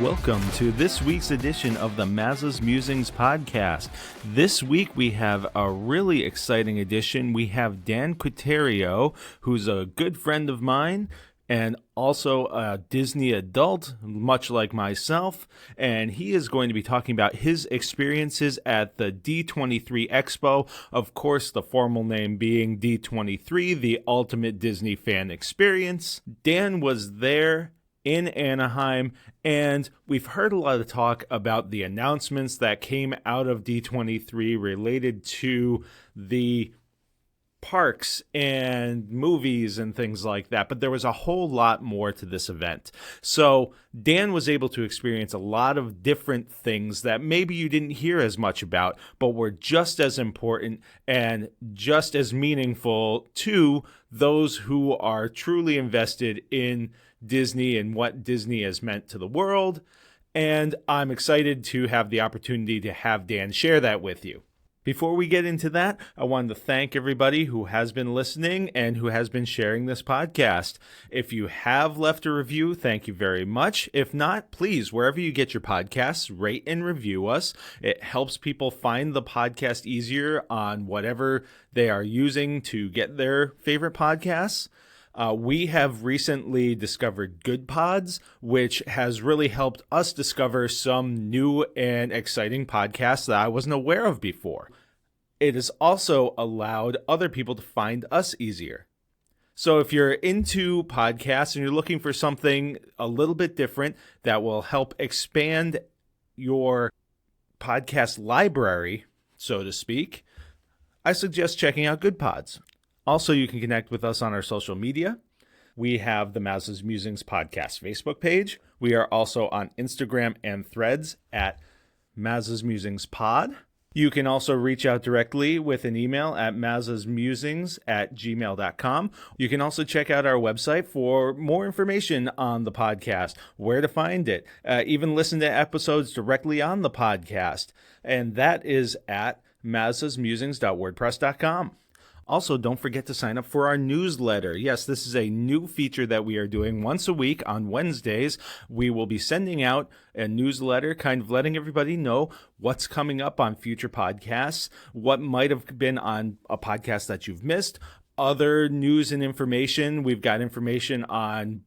Welcome to this week's edition of the mazasmusings podcast. This week we have a really exciting edition. We have Dan Quitério, who's a good friend of mine and also a Disney adult, much like myself, and he is going to be talking about his experiences at the D23 Expo, of course the formal name being D23, the Ultimate Disney Fan Experience. Dan was there in Anaheim, and we've heard a lot of talk about the announcements that came out of D23 related to the parks and movies and things like that, but there was a whole lot more to this event. So Dan was able to experience a lot of different things that maybe you didn't hear as much about, but were just as important and just as meaningful to those who are truly invested in Disney and what Disney has meant to the world. And I'm excited to have the opportunity to have Dan share that with you. Before we get into that, I wanted to thank everybody who has been listening and who has been sharing this podcast. If you have left a review, thank you very much. If not, please, wherever you get your podcasts, rate and review us. It helps people find the podcast easier on whatever they are using to get their favorite podcasts. We have recently discovered Good Pods, which has really helped us discover some new and exciting podcasts that I wasn't aware of before. It has also allowed other people to find us easier. So if you're into podcasts and you're looking for something a little bit different that will help expand your podcast library, so to speak, I suggest checking out Good Pods. Also, you can connect with us on our social media. We have the mazasmusings podcast Facebook page. We are also on Instagram and Threads at mazasmusingspod. You can also reach out directly with an email at mazasmusings@gmail.com. You can also check out our website for more information on the podcast, where to find it, even listen to episodes directly on the podcast. And that is at mazasmusings.wordpress.com. Also, don't forget to sign up for our newsletter. Yes, this is a new feature that we are doing once a week on Wednesdays. We will be sending out a newsletter, kind of letting everybody know what's coming up on future podcasts, what might have been on a podcast that you've missed, other news and information. We've got information on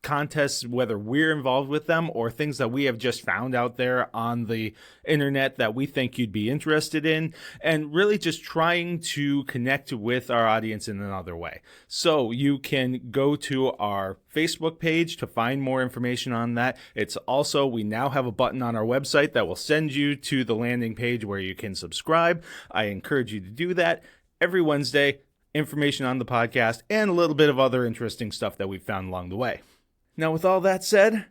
contests, whether we're involved with them or things that we have just found out there on the internet that we think you'd be interested in, and really just trying to connect with our audience in another way. So you can go to our Facebook page to find more information on that. It's also, we now have a button on our website that will send you to the landing page where you can subscribe. I encourage you to do that every Wednesday. Information on the podcast and a little bit of other interesting stuff that we've found along the way. Now, with all that said,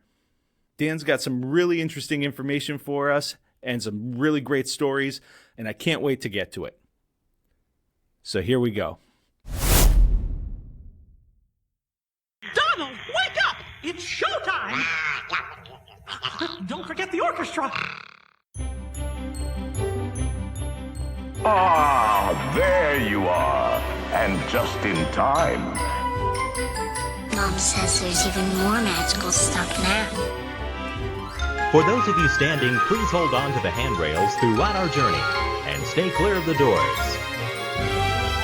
Dan's got some really interesting information for us and some really great stories, and I can't wait to get to it. So here we go. Donald, wake up! It's showtime! Don't forget the orchestra! Ah, there you are, and just in time. Mom says there's even more magical stuff now. For those of you standing, please hold on to the handrails throughout our journey and stay clear of the doors.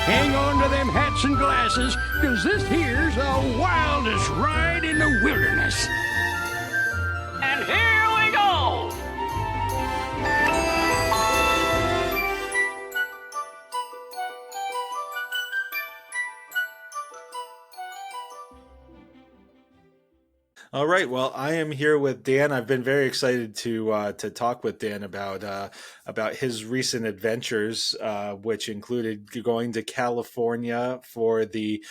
Hang on to them hats and glasses, cause this here's the wildest ride in the wilderness. And here we go! All right. Well, I am here with Dan. I've been very excited to talk with Dan about his recent adventures, which included going to California for the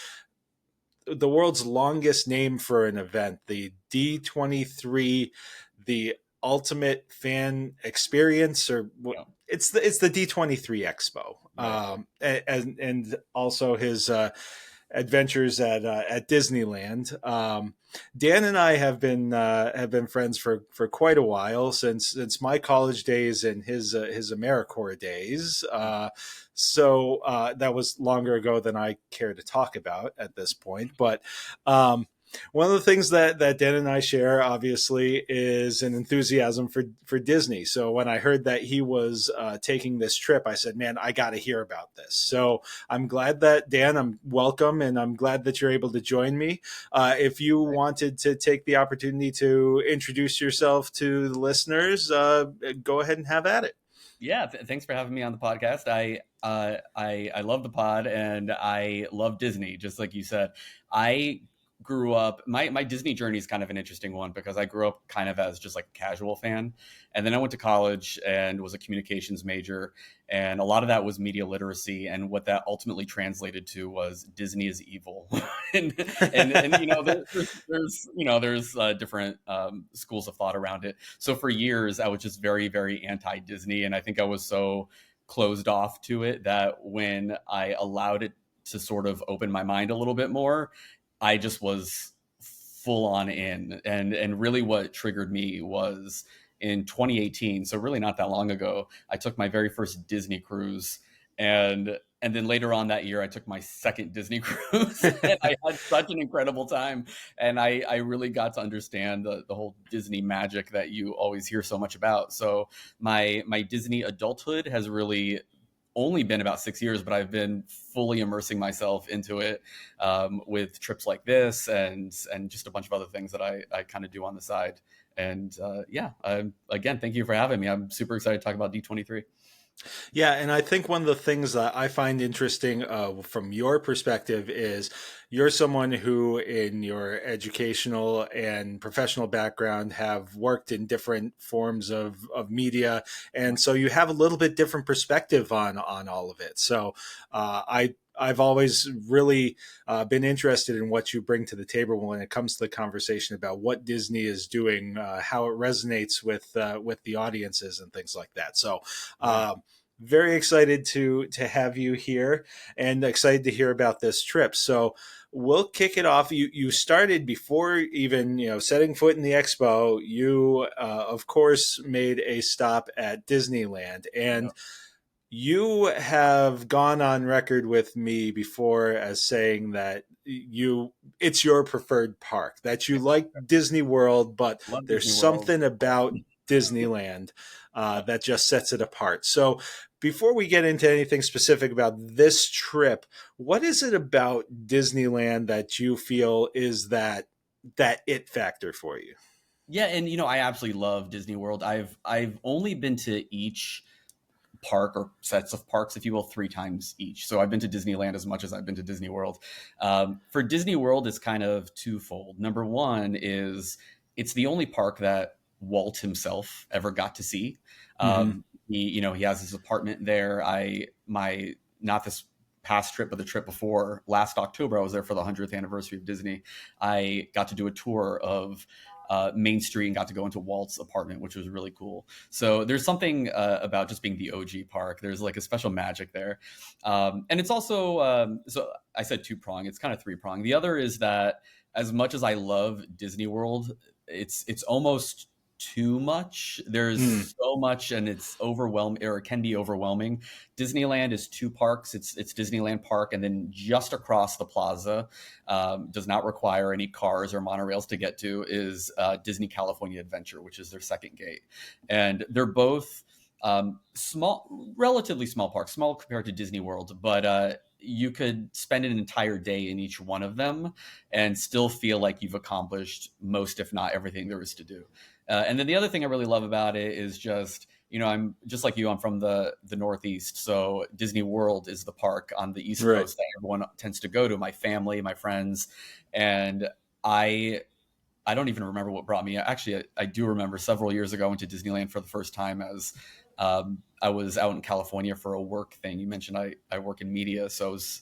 world's longest name for an event, the D23, the Ultimate Fan Experience, or it's the D23 Expo, and also his adventures at Disneyland. Dan and I have been friends for quite a while, since my college days and his AmeriCorps days. So that was longer ago than I care to talk about at this point. But One of the things that Dan and I share, obviously, is an enthusiasm for Disney. So when I heard that he was taking this trip, I said, man, I got to hear about this. So I'm glad that, Dan, I'm welcome, and I'm glad that you're able to join me. If you wanted to take the opportunity to introduce yourself to the listeners, go ahead and have at it. Yeah, thanks for having me on the podcast. I love the pod, and I love Disney, just like you said. I grew up, my Disney journey is kind of an interesting one because I grew up kind of as just like a casual fan. And then I went to college and was a communications major. And a lot of that was media literacy. And what that ultimately translated to was Disney is evil. and there's different schools of thought around it. So for years, I was just very, very anti-Disney. And I think I was so closed off to it that when I allowed it to sort of open my mind a little bit more, I just was full on in. And really what triggered me was in 2018, so really not that long ago, I took my very first Disney cruise. And then later on that year, I took my second Disney cruise. And I had such an incredible time. And I really got to understand the whole Disney magic that you always hear so much about. So my Disney adulthood has really only been about 6 years, but I've been fully immersing myself into it with trips like this and just a bunch of other things that I kind of do on the side. And again, thank you for having me. I'm super excited to talk about D23. Yeah, and I think one of the things that I find interesting from your perspective is you're someone who, in your educational and professional background, have worked in different forms of media, and so you have a little bit different perspective on all of it. So I've always really been interested in what you bring to the table when it comes to the conversation about what Disney is doing, how it resonates with the audiences and things like that. So very excited to have you here and excited to hear about this trip. So we'll kick it off. You started before even setting foot in the expo. You of course made a stop at Disneyland, and you have gone on record with me before as saying that it's your preferred park, that you like Disney World, but there's something about Disneyland that just sets it apart. So before we get into anything specific about this trip, what is it about Disneyland that you feel is that it factor for you? Yeah, and I absolutely love Disney World. I've only been to each park or sets of parks, if you will, 3 times each. So I've been to Disneyland as much as I've been to Disney World. For Disney World, it's kind of twofold. Number one is it's the only park that Walt himself ever got to see. He has his apartment there. Not this past trip, but the trip before, last October, I was there for the 100th anniversary of Disney. I got to do a tour of Main Street and got to go into Walt's apartment, which was really cool. So there's something about just being the OG park. There's like a special magic there. And it's also, so I said 2-prong, it's kind of 3-prong. The other is that as much as I love Disney World, it's almost too much. There's so much, and it's overwhelming, or it can be overwhelming. Disneyland is 2 parks. It's Disneyland Park, and then just across the plaza, does not require any cars or monorails to get to, is Disney California Adventure, which is their second gate. And they're both relatively small parks, small compared to Disney World, but you could spend an entire day in each one of them and still feel like you've accomplished most, if not everything there is to do. And then the other thing I really love about it is just, I'm just like you, I'm from the Northeast. So Disney World is the park on the East Coast that everyone tends to go to, my family, my friends. And I don't even remember what brought me. Actually, I do remember several years ago I went to Disneyland for the first time as I was out in California for a work thing. You mentioned I work in media, so I was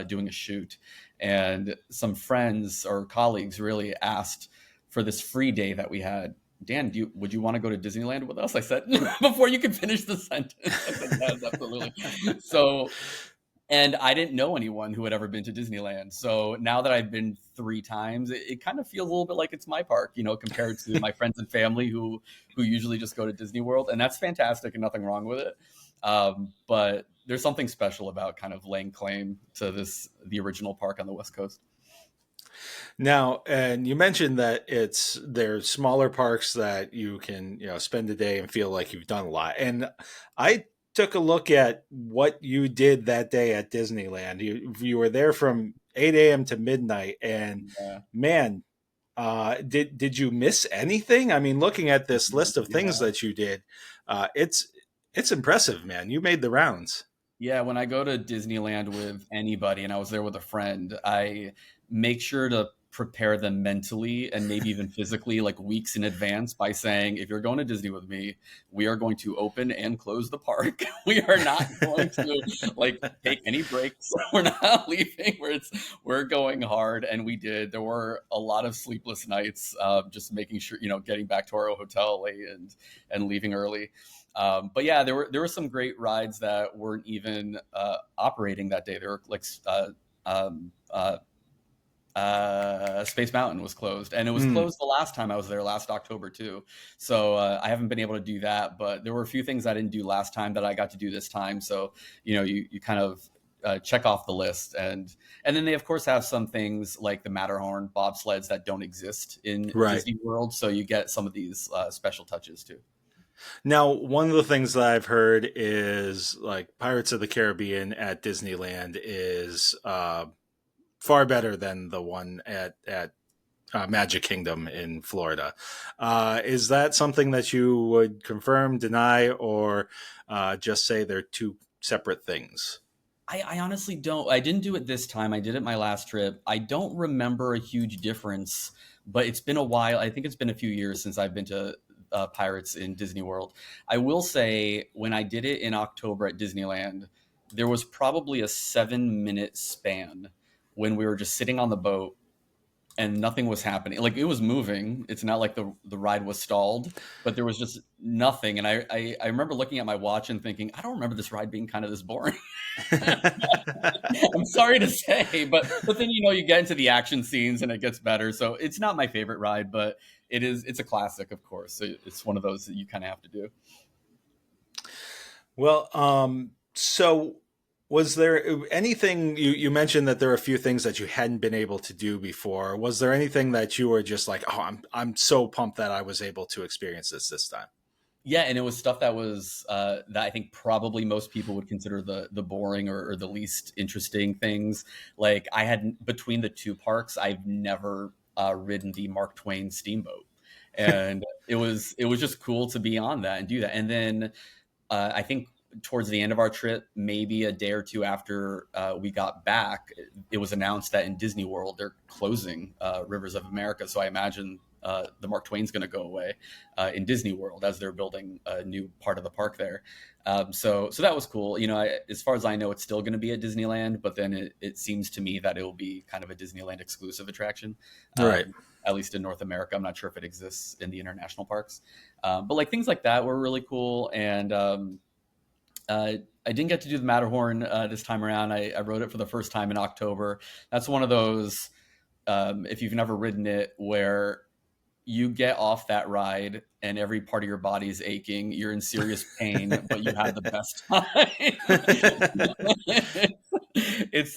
doing a shoot. And some friends or colleagues really asked for this free day that we had. Dan, would you want to go to Disneyland with us? I said, before you could finish the sentence. I said, yes, absolutely. So, and I didn't know anyone who had ever been to Disneyland. So now that I've been 3 times, it kind of feels a little bit like it's my park, compared to my friends and family who usually just go to Disney World. And that's fantastic and nothing wrong with it. But there's something special about kind of laying claim to the original park on the West Coast. Now, and you mentioned that there's smaller parks that you can, spend a day and feel like you've done a lot. And I took a look at what you did that day at Disneyland. You were there from 8 a.m. to midnight, and Yeah. man, did you miss anything? I mean, looking at this list of things Yeah. that you did, it's impressive, man. You made the rounds. Yeah, when I go to Disneyland with anybody, and I was there with a friend, I make sure to prepare them mentally and maybe even physically, like weeks in advance, by saying, if you're going to Disney with me, we are going to open and close the park. We are not going to like take any breaks. We're not leaving. We're going hard, and we did. There were a lot of sleepless nights, just making sure, getting back to our hotel late and leaving early. But yeah, there were some great rides that weren't even operating that day. There were like um, Space Mountain was closed, and it was closed the last time I was there, last October too. So I haven't been able to do that. But there were a few things I didn't do last time that I got to do this time. So you kind of check off the list, and then they of course have some things like the Matterhorn bobsleds that don't exist in Right. Disney World. So you get some of these special touches too. Now, one of the things that I've heard is like Pirates of the Caribbean at Disneyland is far better than the one at Magic Kingdom in Florida. Is that something that you would confirm, deny, or just say they're two separate things? I honestly don't. I didn't do it this time. I did it my last trip. I don't remember a huge difference, but it's been a while. I think it's been a few years since I've been to Pirates in Disney World. I will say when I did it in October at Disneyland, there was probably a 7-minute span when we were just sitting on the boat and nothing was happening. Like, it was moving. It's not like the ride was stalled, but there was just nothing. And I remember looking at my watch and thinking, I don't remember this ride being kind of this boring. I'm sorry to say, but then you get into the action scenes and it gets better. So it's not my favorite ride, but it's a classic, of course. So it's one of those that you kind of have to do. Well, so was there anything you mentioned that there are a few things that you hadn't been able to do before? Was there anything that you were just like, oh, I'm so pumped that I was able to experience this time? Yeah, and it was stuff that was that I think probably most people would consider the boring or the least interesting things. Like, I had, between the two parks, I've never ridden the Mark Twain steamboat, and it was just cool to be on that and do that. And then I think towards the end of our trip, maybe a day or two after we got back, it was announced that in Disney World they're closing Rivers of America. So I imagine the Mark Twain's going to go away in Disney World as they're building a new part of the park there. So that was cool. As far as I know, it's still going to be at Disneyland, but then it seems to me that it will be kind of a Disneyland exclusive attraction. Right. At least in North America. I'm not sure if it exists in the international parks. But like things like that were really cool. And I didn't get to do the Matterhorn this time around. I rode it for the first time in October. That's one of those, if you've never ridden it, where you get off that ride and every part of your body is aching. You're in serious pain, but you had the best time.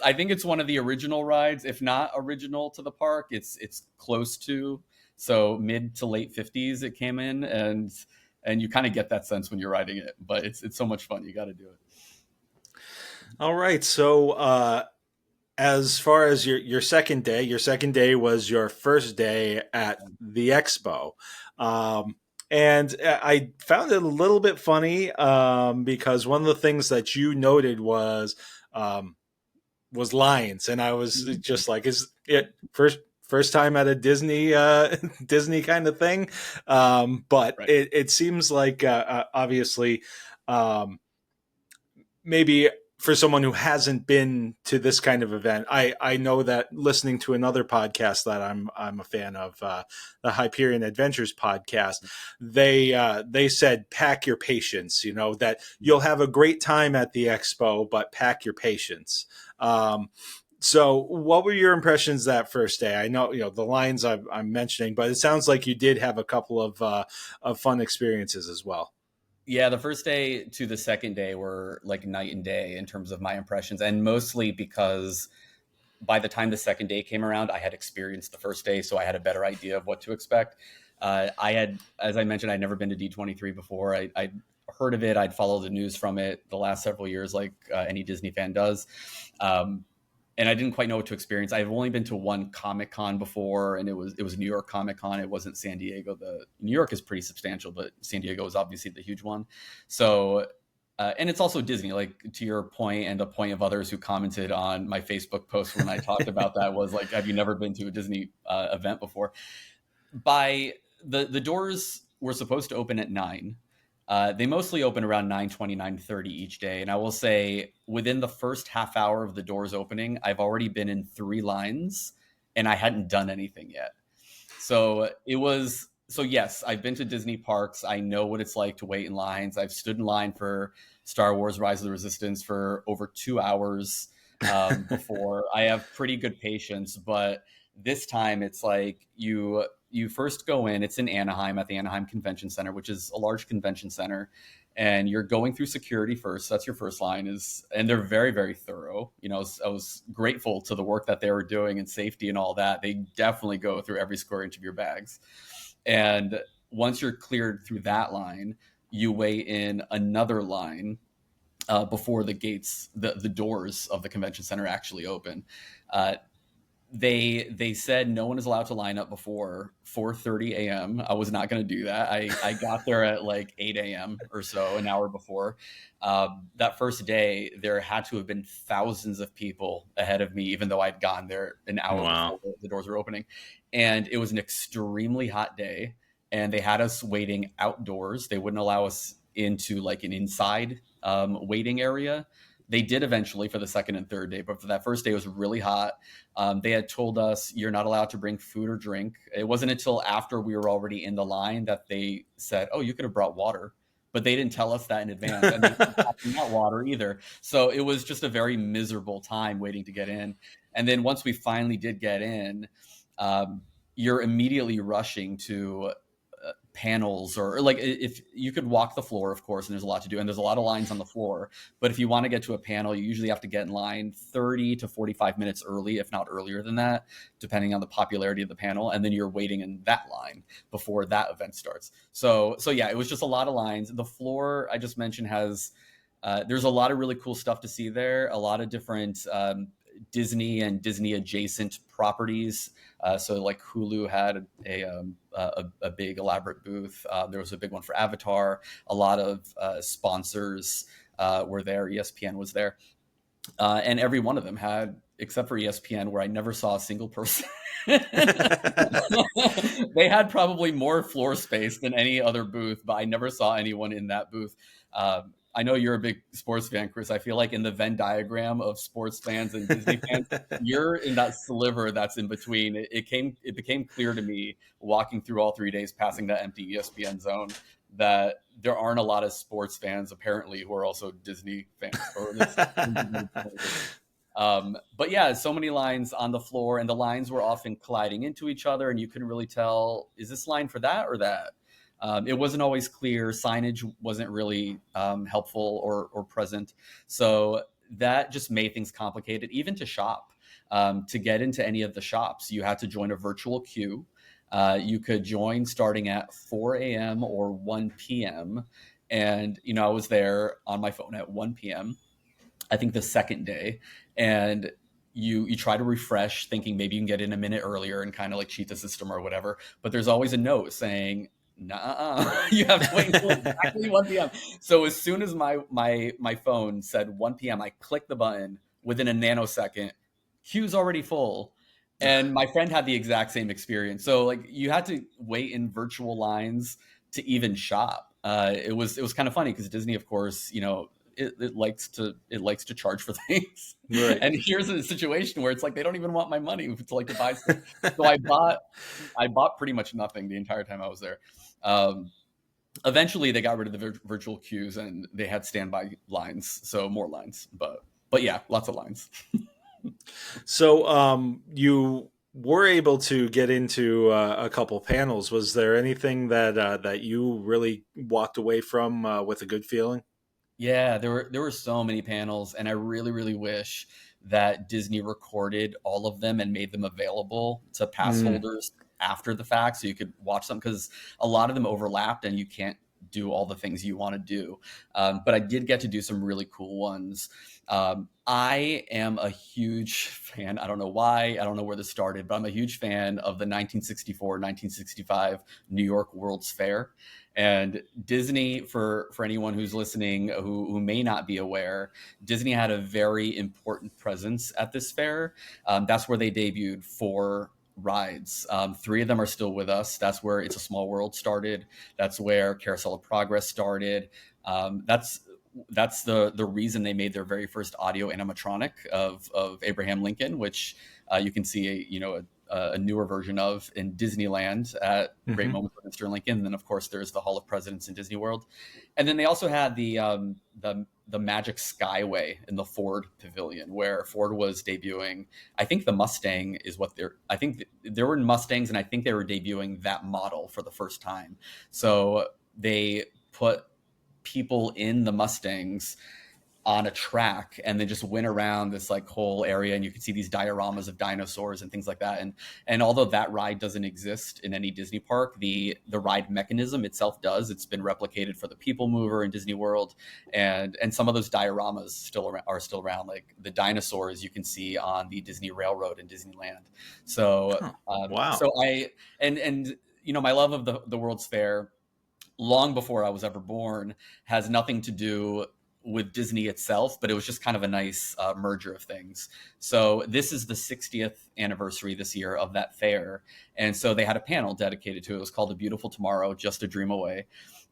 I think it's one of the original rides, if not original to the park. It's close to, so mid to late 50s it came in, and you kind of get that sense when you're riding it, but it's so much fun. You got to do it. All right. So as far as your second day was your first day at the expo. And I found it a little bit funny because one of the things that you noted was lines. And I was just like, is it first time at a Disney Disney kind of thing? But right. It seems like obviously maybe for someone who hasn't been to this kind of event, I know that listening to another podcast that I'm a fan of, the Hyperion Adventures podcast, they said pack your patience. That you'll have a great time at the expo, but pack your patience. So what were your impressions that first day? I know the lines I'm mentioning, but it sounds like you did have a couple of fun experiences as well. Yeah, the first day to the second day were like night and day in terms of my impressions, and mostly because by the time the second day came around, I had experienced the first day, so I had a better idea of what to expect. I had, as I mentioned, I'd never been to D23 before. I'd heard of it. I'd followed the news from it the last several years, like any Disney fan does. And I didn't quite know what to experience. I've only been to one Comic Con before, and it was New York Comic Con. It wasn't San Diego. The New York is pretty substantial, but San Diego is obviously the huge one. So, and it's also Disney. Like, to your point and the point of others who commented on my Facebook post when I talked about that was like, have you never been to a Disney event before? By the doors were supposed to open at 9. They mostly open around 9:20, 9:30 each day. And I will say within the first half hour of the doors opening, I've already been in 3 lines and I hadn't done anything yet. So yes, I've been to Disney parks. I know what it's like to wait in lines. I've stood in line for Star Wars Rise of the Resistance for over 2 hours before. I have pretty good patience, but this time it's like you first go in. It's in Anaheim at the Anaheim Convention Center, which is a large convention center, and you're going through security first. That's your first line and they're very, very thorough. You know, I was grateful to the work that they were doing and safety and all that. They definitely go through every square inch of your bags. And once you're cleared through that line, you wait in another line before the gates, the doors of the convention center actually open. They said no one is allowed to line up before 4:30 a.m. I was not going to do that. I got there at like 8 a.m. or so, an hour before. That first day, there had to have been thousands of people ahead of me, even though I'd gotten there an hour before the doors were opening. And it was an extremely hot day, and they had us waiting outdoors. They wouldn't allow us into like an inside waiting area. They did eventually for the second and third day, but for that first day, it was really hot. They had told us you're not allowed to bring food or drink. It wasn't until after we were already in the line that they said, oh, you could have brought water. But they didn't tell us that in advance. And they didn't have water either. So it was just a very miserable time waiting to get in. And then once we finally did get in, you're immediately rushing to panels, or like if you could walk the floor, of course, and there's a lot to do, and there's a lot of lines on the floor. But if you want to get to a panel, you usually have to get in line 30 to 45 minutes early, if not earlier than that, depending on the popularity of the panel. And then you're waiting in that line before that event starts. So yeah, it was just a lot of lines. The floor I just mentioned has there's a lot of really cool stuff to see there, a lot of different Disney and Disney adjacent properties. So like Hulu had a big elaborate booth. There was a big one for Avatar. A lot of sponsors were there. ESPN was there. And every one of them had, except for ESPN, where I never saw a single person. They had probably more floor space than any other booth, but I never saw anyone in that booth. I know you're a big sports fan, Chris. I feel like in the Venn diagram of sports fans and Disney fans, you're in that sliver that's in between. It became clear to me walking through all 3 days, passing that empty ESPN zone, that there aren't a lot of sports fans apparently who are also Disney fans. But yeah, so many lines on the floor, and the lines were often colliding into each other, and you couldn't really tell, is this line for that or that? It wasn't always clear. Signage wasn't really helpful or present. So that just made things complicated, even to shop. To get into any of the shops, you had to join a virtual queue. You could join starting at 4 a.m. or 1 p.m. And, you know, I was there on my phone at 1 p.m., I think the second day. And you try to refresh thinking maybe you can get in a minute earlier and kind of like cheat the system or whatever. But there's always a note saying, nah, you have to wait until exactly 1 p.m. So as soon as my phone said 1 p.m., I clicked the button. Within a nanosecond, queue's already full. And my friend had the exact same experience. So like you had to wait in virtual lines to even shop. It was kind of funny because Disney, of course, you know, it likes to charge for things. Right. And here's a situation where it's like they don't even want my money to buy stuff. So I bought pretty much nothing the entire time I was there. Eventually they got rid of the virtual queues and they had standby lines, so more lines. But yeah, lots of lines. So you were able to get into a couple panels. Was there anything that you really walked away from with a good feeling? Yeah, there were so many panels, and I really, really wish that Disney recorded all of them and made them available to pass holders after the fact, so you could watch them, because a lot of them overlapped and you can't do all the things you want to do. But I did get to do some really cool ones. I am a huge fan. I don't know why. I don't know where this started, but I'm a huge fan of the 1964-1965 New York World's Fair. And Disney, for anyone who's listening who may not be aware, Disney had a very important presence at this fair. That's where they debuted 4 rides. 3 of them are still with us. That's where It's a Small World started. That's where Carousel of Progress started. That's the reason they made their very first audio animatronic of Abraham Lincoln, which you can see a newer version of in Disneyland at Great Moments with Mr. Lincoln. And then of course there's the Hall of Presidents in Disney World. And then they also had the Magic Skyway in the Ford Pavilion, where Ford was debuting. I think the Mustang is what I think there were Mustangs, and I think they were debuting that model for the first time. So they put people in the Mustangs on a track and then just went around this like whole area, and you can see these dioramas of dinosaurs and things like that. And although that ride doesn't exist in any Disney park, the ride mechanism itself does. It's been replicated for the People Mover in Disney World, and some of those dioramas are still around, like the dinosaurs you can see on the Disney Railroad in Disneyland. So wow. So my love of the World's Fair, long before I was ever born, has nothing to do with Disney itself, but it was just kind of a nice merger of things. So this is the 60th anniversary this year of that fair. And so they had a panel dedicated to it. It was called A Beautiful Tomorrow, Just a Dream Away.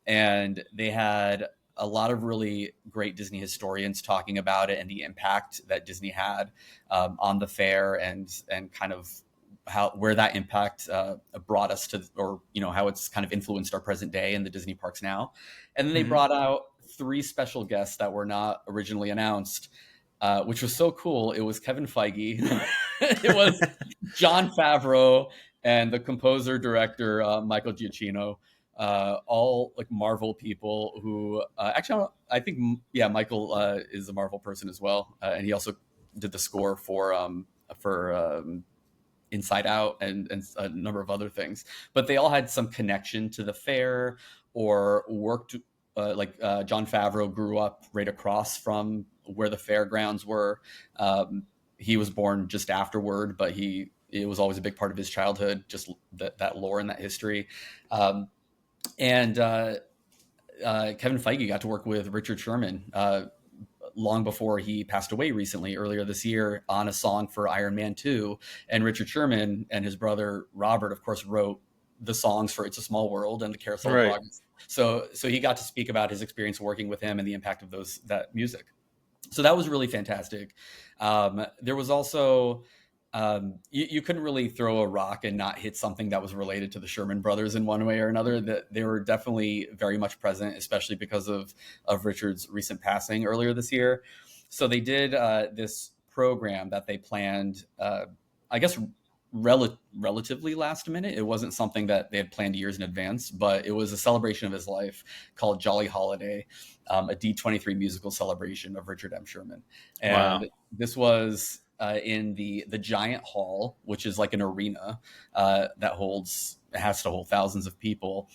And they had a lot of really great Disney historians talking about it and the impact that Disney had on the fair, and kind of where that impact brought us to, or how it's kind of influenced our present day in the Disney parks now. And then they brought out 3 special guests that were not originally announced, which was so cool. It was Kevin Feige, it was Jon Favreau, and the composer director Michael Giacchino, all like Marvel people who actually I think Michael is a Marvel person as well, and he also did the score for Inside Out and a number of other things. But they all had some connection to the fair or worked. Jon Favreau grew up right across from where the fairgrounds were. He was born just afterward, but it was always a big part of his childhood, just that lore and that history. Kevin Feige got to work with Richard Sherman long before he passed away recently, earlier this year, on a song for Iron Man 2. And Richard Sherman and his brother Robert, of course, wrote the songs for It's a Small World and the Carousel of Progress. So he got to speak about his experience working with him and the impact of that music. So that was really fantastic. There was also, you couldn't really throw a rock and not hit something that was related to the Sherman brothers in one way or another. That they were definitely very much present, especially because of Richard's recent passing earlier this year. So they did this program that they planned, I guess, relatively last minute. It wasn't something that they had planned years in advance, but it was a celebration of his life called Jolly Holiday, a D23 musical celebration of Richard M. Sherman. And this was in the Giant Hall, which is like an arena that has to hold thousands of people,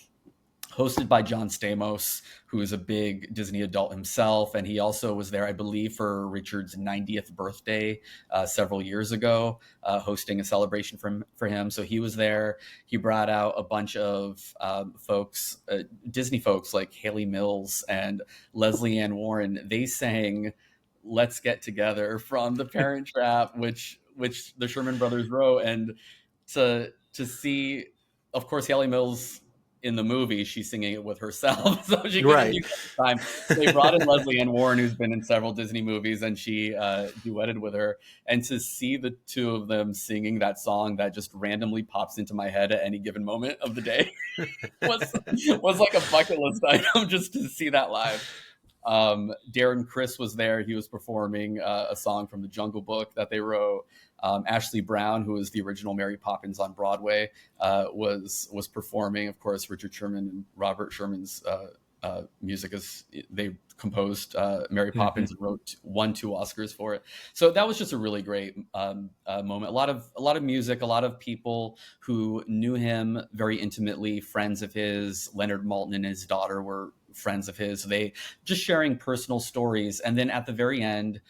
hosted by John Stamos, who is a big Disney adult himself. And he also was there, I believe, for Richard's 90th birthday several years ago, hosting a celebration for him. So he was there. He brought out a bunch of folks, Disney folks like Haley Mills and Leslie Ann Warren. They sang Let's Get Together from The Parent Trap, which the Sherman brothers wrote. And to see, of course, Haley Mills in the movie, she's singing it with herself, so she couldn't do that time. They brought in Leslie Ann Warren, who's been in several Disney movies, and she duetted with her. And to see the two of them singing that song that just randomly pops into my head at any given moment of the day was like a bucket list item, just to see that live. Darren Criss was there. He was performing a song from the Jungle Book that they wrote. Ashley Brown, who was the original Mary Poppins on Broadway, was performing. Of course, Richard Sherman and Robert Sherman's music. As they composed Mary Poppins and won 2 Oscars for it. So that was just a really great moment. A lot of music, a lot of people who knew him very intimately, friends of his. Leonard Maltin and his daughter were friends of his. They just sharing personal stories. And then at the very end,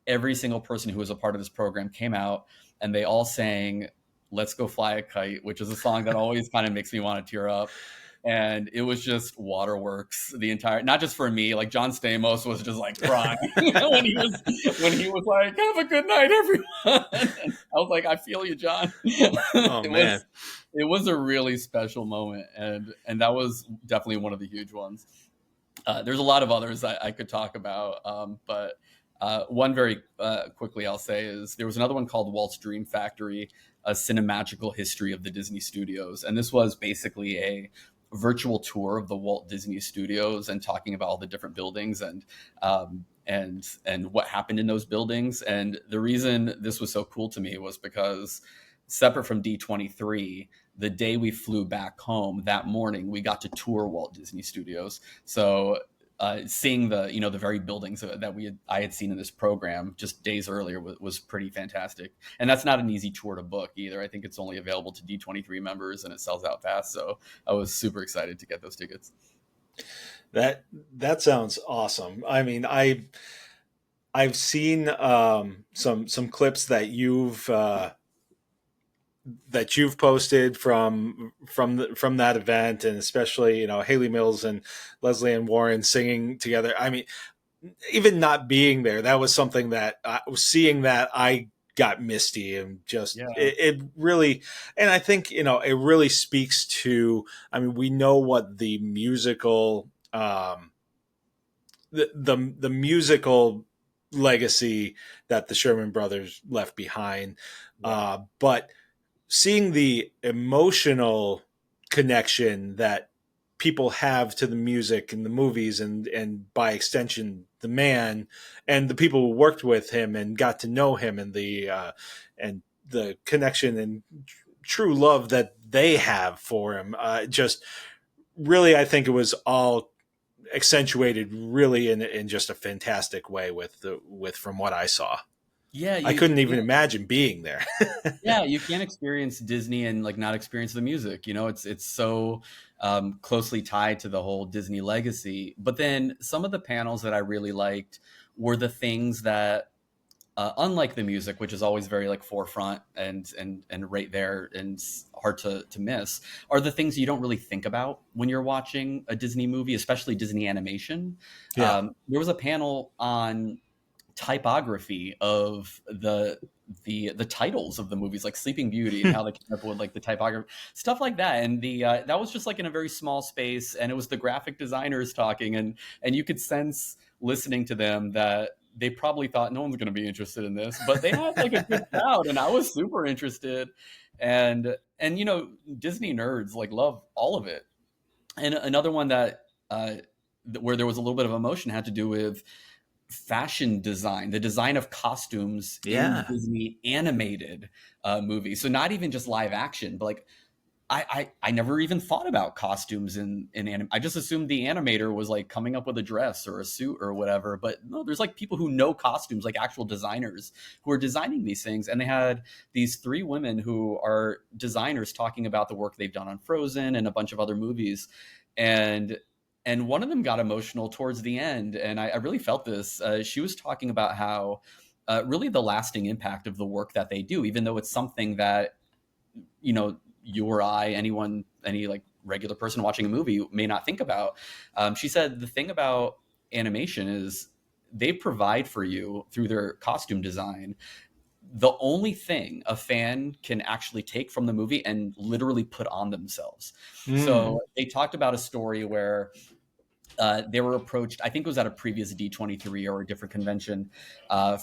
every single person who was a part of this program came out and they all sang "Let's Go Fly a Kite," which is a song that always kind of makes me want to tear up. And it was just waterworks the entire, not just for me, like John Stamos was just like crying when he was like, "Have a good night, everyone." And I was like, "I feel you, John." Oh, man. It was a really special moment. And that was definitely one of the huge ones. There's a lot of others I could talk about. But one very quickly I'll say is there was another one called Walt's Dream Factory, a cinemagical history of the Disney Studios. And this was basically a virtual tour of the Walt Disney Studios and talking about all the different buildings and what happened in those buildings. And the reason this was so cool to me was because separate from D23, the day we flew back home that morning, we got to tour Walt Disney Studios. So seeing the very buildings that I had seen in this program just days earlier was pretty fantastic. And that's not an easy tour to book either. I think it's only available to D23 members and it sells out fast. So I was super excited to get those tickets. That sounds awesome. I mean, I've seen some clips that you've posted from that event, and especially Haley Mills and Leslie Ann Warren singing together. I mean, even not being there, that was something that seeing that I got misty and just it really, and I think it really speaks to. I mean, we know what the musical the musical legacy that the Sherman Brothers left behind, but seeing the emotional connection that people have to the music and the movies and by extension the man and the people who worked with him and got to know him and the connection and true love that they have for him, just really, I think it was all accentuated really in just a fantastic way with from what I saw. Yeah, I couldn't even imagine being there. Yeah, you can't experience Disney and not experience the music. It's so closely tied to the whole Disney legacy. But then some of the panels that I really liked were the things that, unlike the music, which is always very forefront and right there and hard to miss, are the things you don't really think about when you're watching a Disney movie, especially Disney animation. Yeah. There was a panel on typography of the titles of the movies, like Sleeping Beauty, and how they came up with the typography, stuff like that. And that was just in a very small space, and it was the graphic designers talking, and you could sense listening to them that they probably thought no one's going to be interested in this, but they had a good crowd, and I was super interested. And Disney nerds love all of it. And another one that where there was a little bit of emotion had to do with fashion design, the design of costumes in Disney animated movies. So not even just live action, but I never even thought about costumes in anime. I just assumed the animator was coming up with a dress or a suit or whatever. But no, there's people who know costumes, actual designers who are designing these things. And they had these 3 women who are designers talking about the work they've done on Frozen and a bunch of other movies. And one of them got emotional towards the end. And I really felt this. She was talking about how really the lasting impact of the work that they do, even though it's something that, you or I, any regular person watching a movie may not think about. She said the thing about animation is they provide for you through their costume design the only thing a fan can actually take from the movie and literally put on themselves. So they talked about a story where they were approached, I think it was at a previous D23 or a different convention,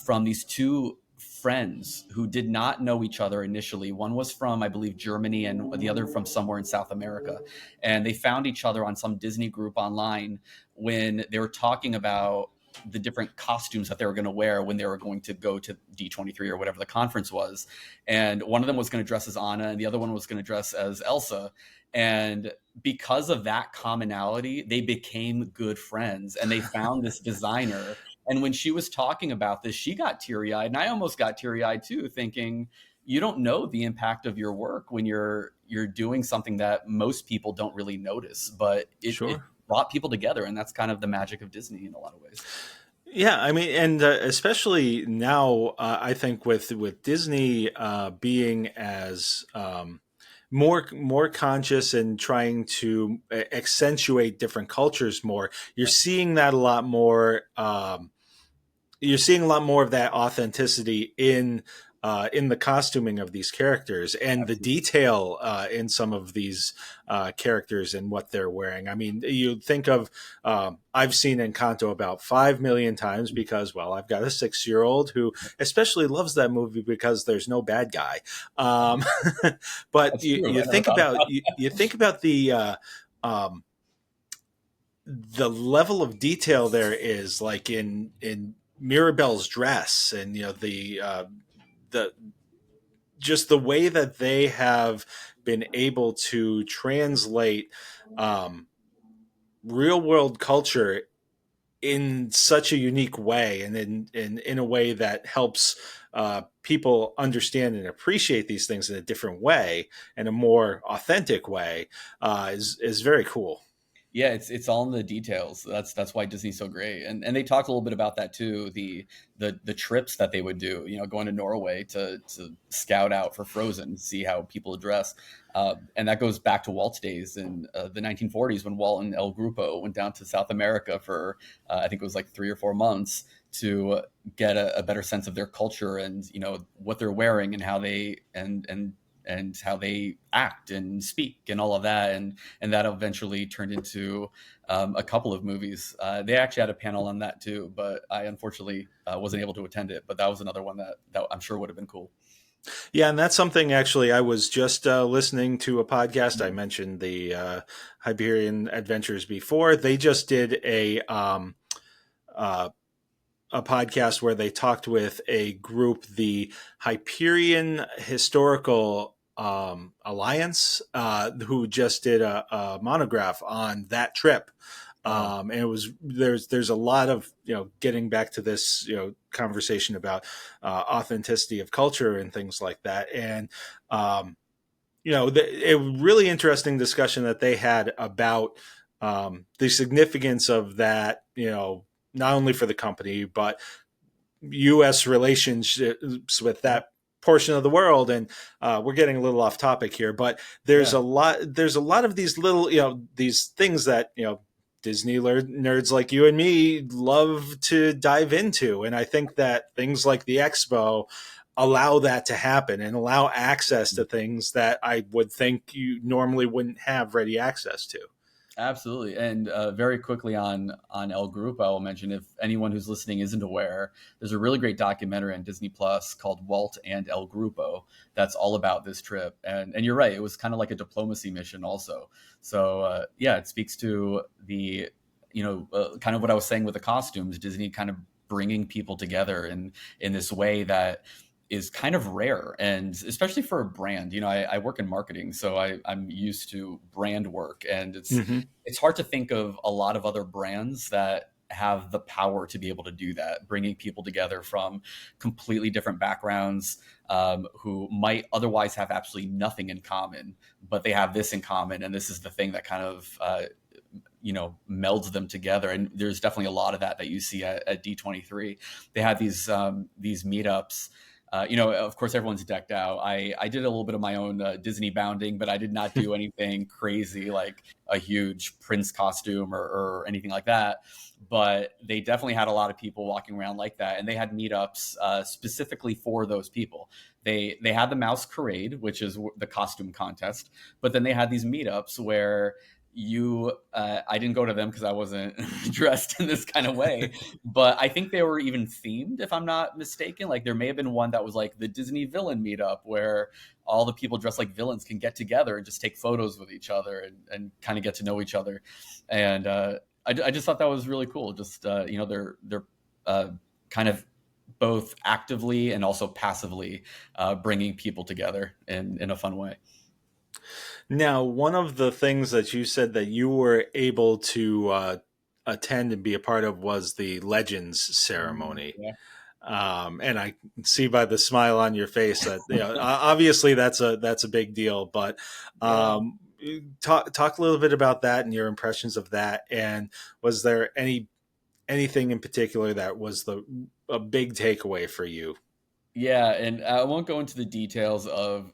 from these 2 friends who did not know each other initially. One was from, I believe, Germany, and the other from somewhere in South America. And they found each other on some Disney group online when they were talking about the different costumes that they were going to wear when they were going to go to D23 or whatever the conference was. And one of them was going to dress as Anna and the other one was going to dress as Elsa. And because of that commonality, they became good friends, and they found this designer. And when she was talking about this, she got teary-eyed, and I almost got teary-eyed too, thinking, you don't know the impact of your work when you're doing something that most people don't really notice, but it brought people together, and that's kind of the magic of Disney in a lot of ways. Yeah, I mean, and especially now, I think with Disney being as more conscious and trying to accentuate different cultures more, you're seeing that a lot more. You're seeing a lot more of that authenticity in the costuming of these characters and the detail in some of these characters and what they're wearing. I mean, you think of I've seen Encanto about 5 million times because, well, I've got a 6-year-old who especially loves that movie because there's no bad guy. But you think about the level of detail there is, like in Mirabelle's dress, and the just the way that they have been able to translate real world culture in such a unique way, and in a way that helps people understand and appreciate these things in a different way and a more authentic way is very cool. Yeah, it's all in the details. That's why Disney's so great. And they talked a little bit about that too. The trips that they would do, going to Norway to scout out for Frozen, see how people dress. And that goes back to Walt's days in the 1940s when Walt and El Grupo went down to South America for I think it was like 3 or 4 months to get a better sense of their culture and what they're wearing and how they and how they act and speak and all of that. And that eventually turned into a couple of movies. They actually had a panel on that too, but I unfortunately wasn't able to attend it. But that was another one that I'm sure would have been cool. Yeah, and that's something actually I was just listening to a podcast. I mentioned the Hyperion Adventures before. They just did a podcast where they talked with a group, the Hyperion Historical Alliance, who just did a monograph on that trip. And it was there's a lot of getting back to this conversation about authenticity of culture and things like that, and a really interesting discussion that they had about the significance of that, not only for the company but U.S. relationships with that portion of the world. And we're getting a little off topic here, but there's a lot of these little these things that Disney nerds like you and me love to dive into. And I think that things like the expo allow that to happen and allow access to things that I would think you normally wouldn't have ready access to. Absolutely. And very quickly on El Grupo, I will mention, if anyone who's listening isn't aware, there's a really great documentary on Disney Plus called Walt and El Grupo that's all about this trip. And you're right, it was kind of like a diplomacy mission also. So it speaks to the, kind of what I was saying with the costumes, Disney kind of bringing people together in this way that is kind of rare, and especially for a brand. I work in marketing, so I'm used to brand work, and it's hard to think of a lot of other brands that have the power to be able to do that, bringing people together from completely different backgrounds, who might otherwise have absolutely nothing in common, but they have this in common, and this is the thing that kind of melds them together. And there's definitely a lot of that you see at D23. They have these meetups. Of course, everyone's decked out. I did a little bit of my own Disney bounding, but I did not do anything crazy like a huge Prince costume or anything like that. But they definitely had a lot of people walking around like that. And they had meetups specifically for those people. They had the Mouse Parade, which is the costume contest. But then they had these meetups where I didn't go to them because I wasn't dressed in this kind of way, but I think they were even themed, if I'm not mistaken. Like there may have been one that was like the Disney villain meetup, where all the people dressed like villains can get together and just take photos with each other and kind of get to know each other. And I just thought that was really cool. Just they're kind of both actively and also passively bringing people together in a fun way. Now, one of the things that you said that you were able to attend and be a part of was the Legends Ceremony. Yeah. And I can see by the smile on your face that obviously that's a big deal. But talk a little bit about that and your impressions of that. And was there anything in particular that was a big takeaway for you? Yeah, and I won't go into the details of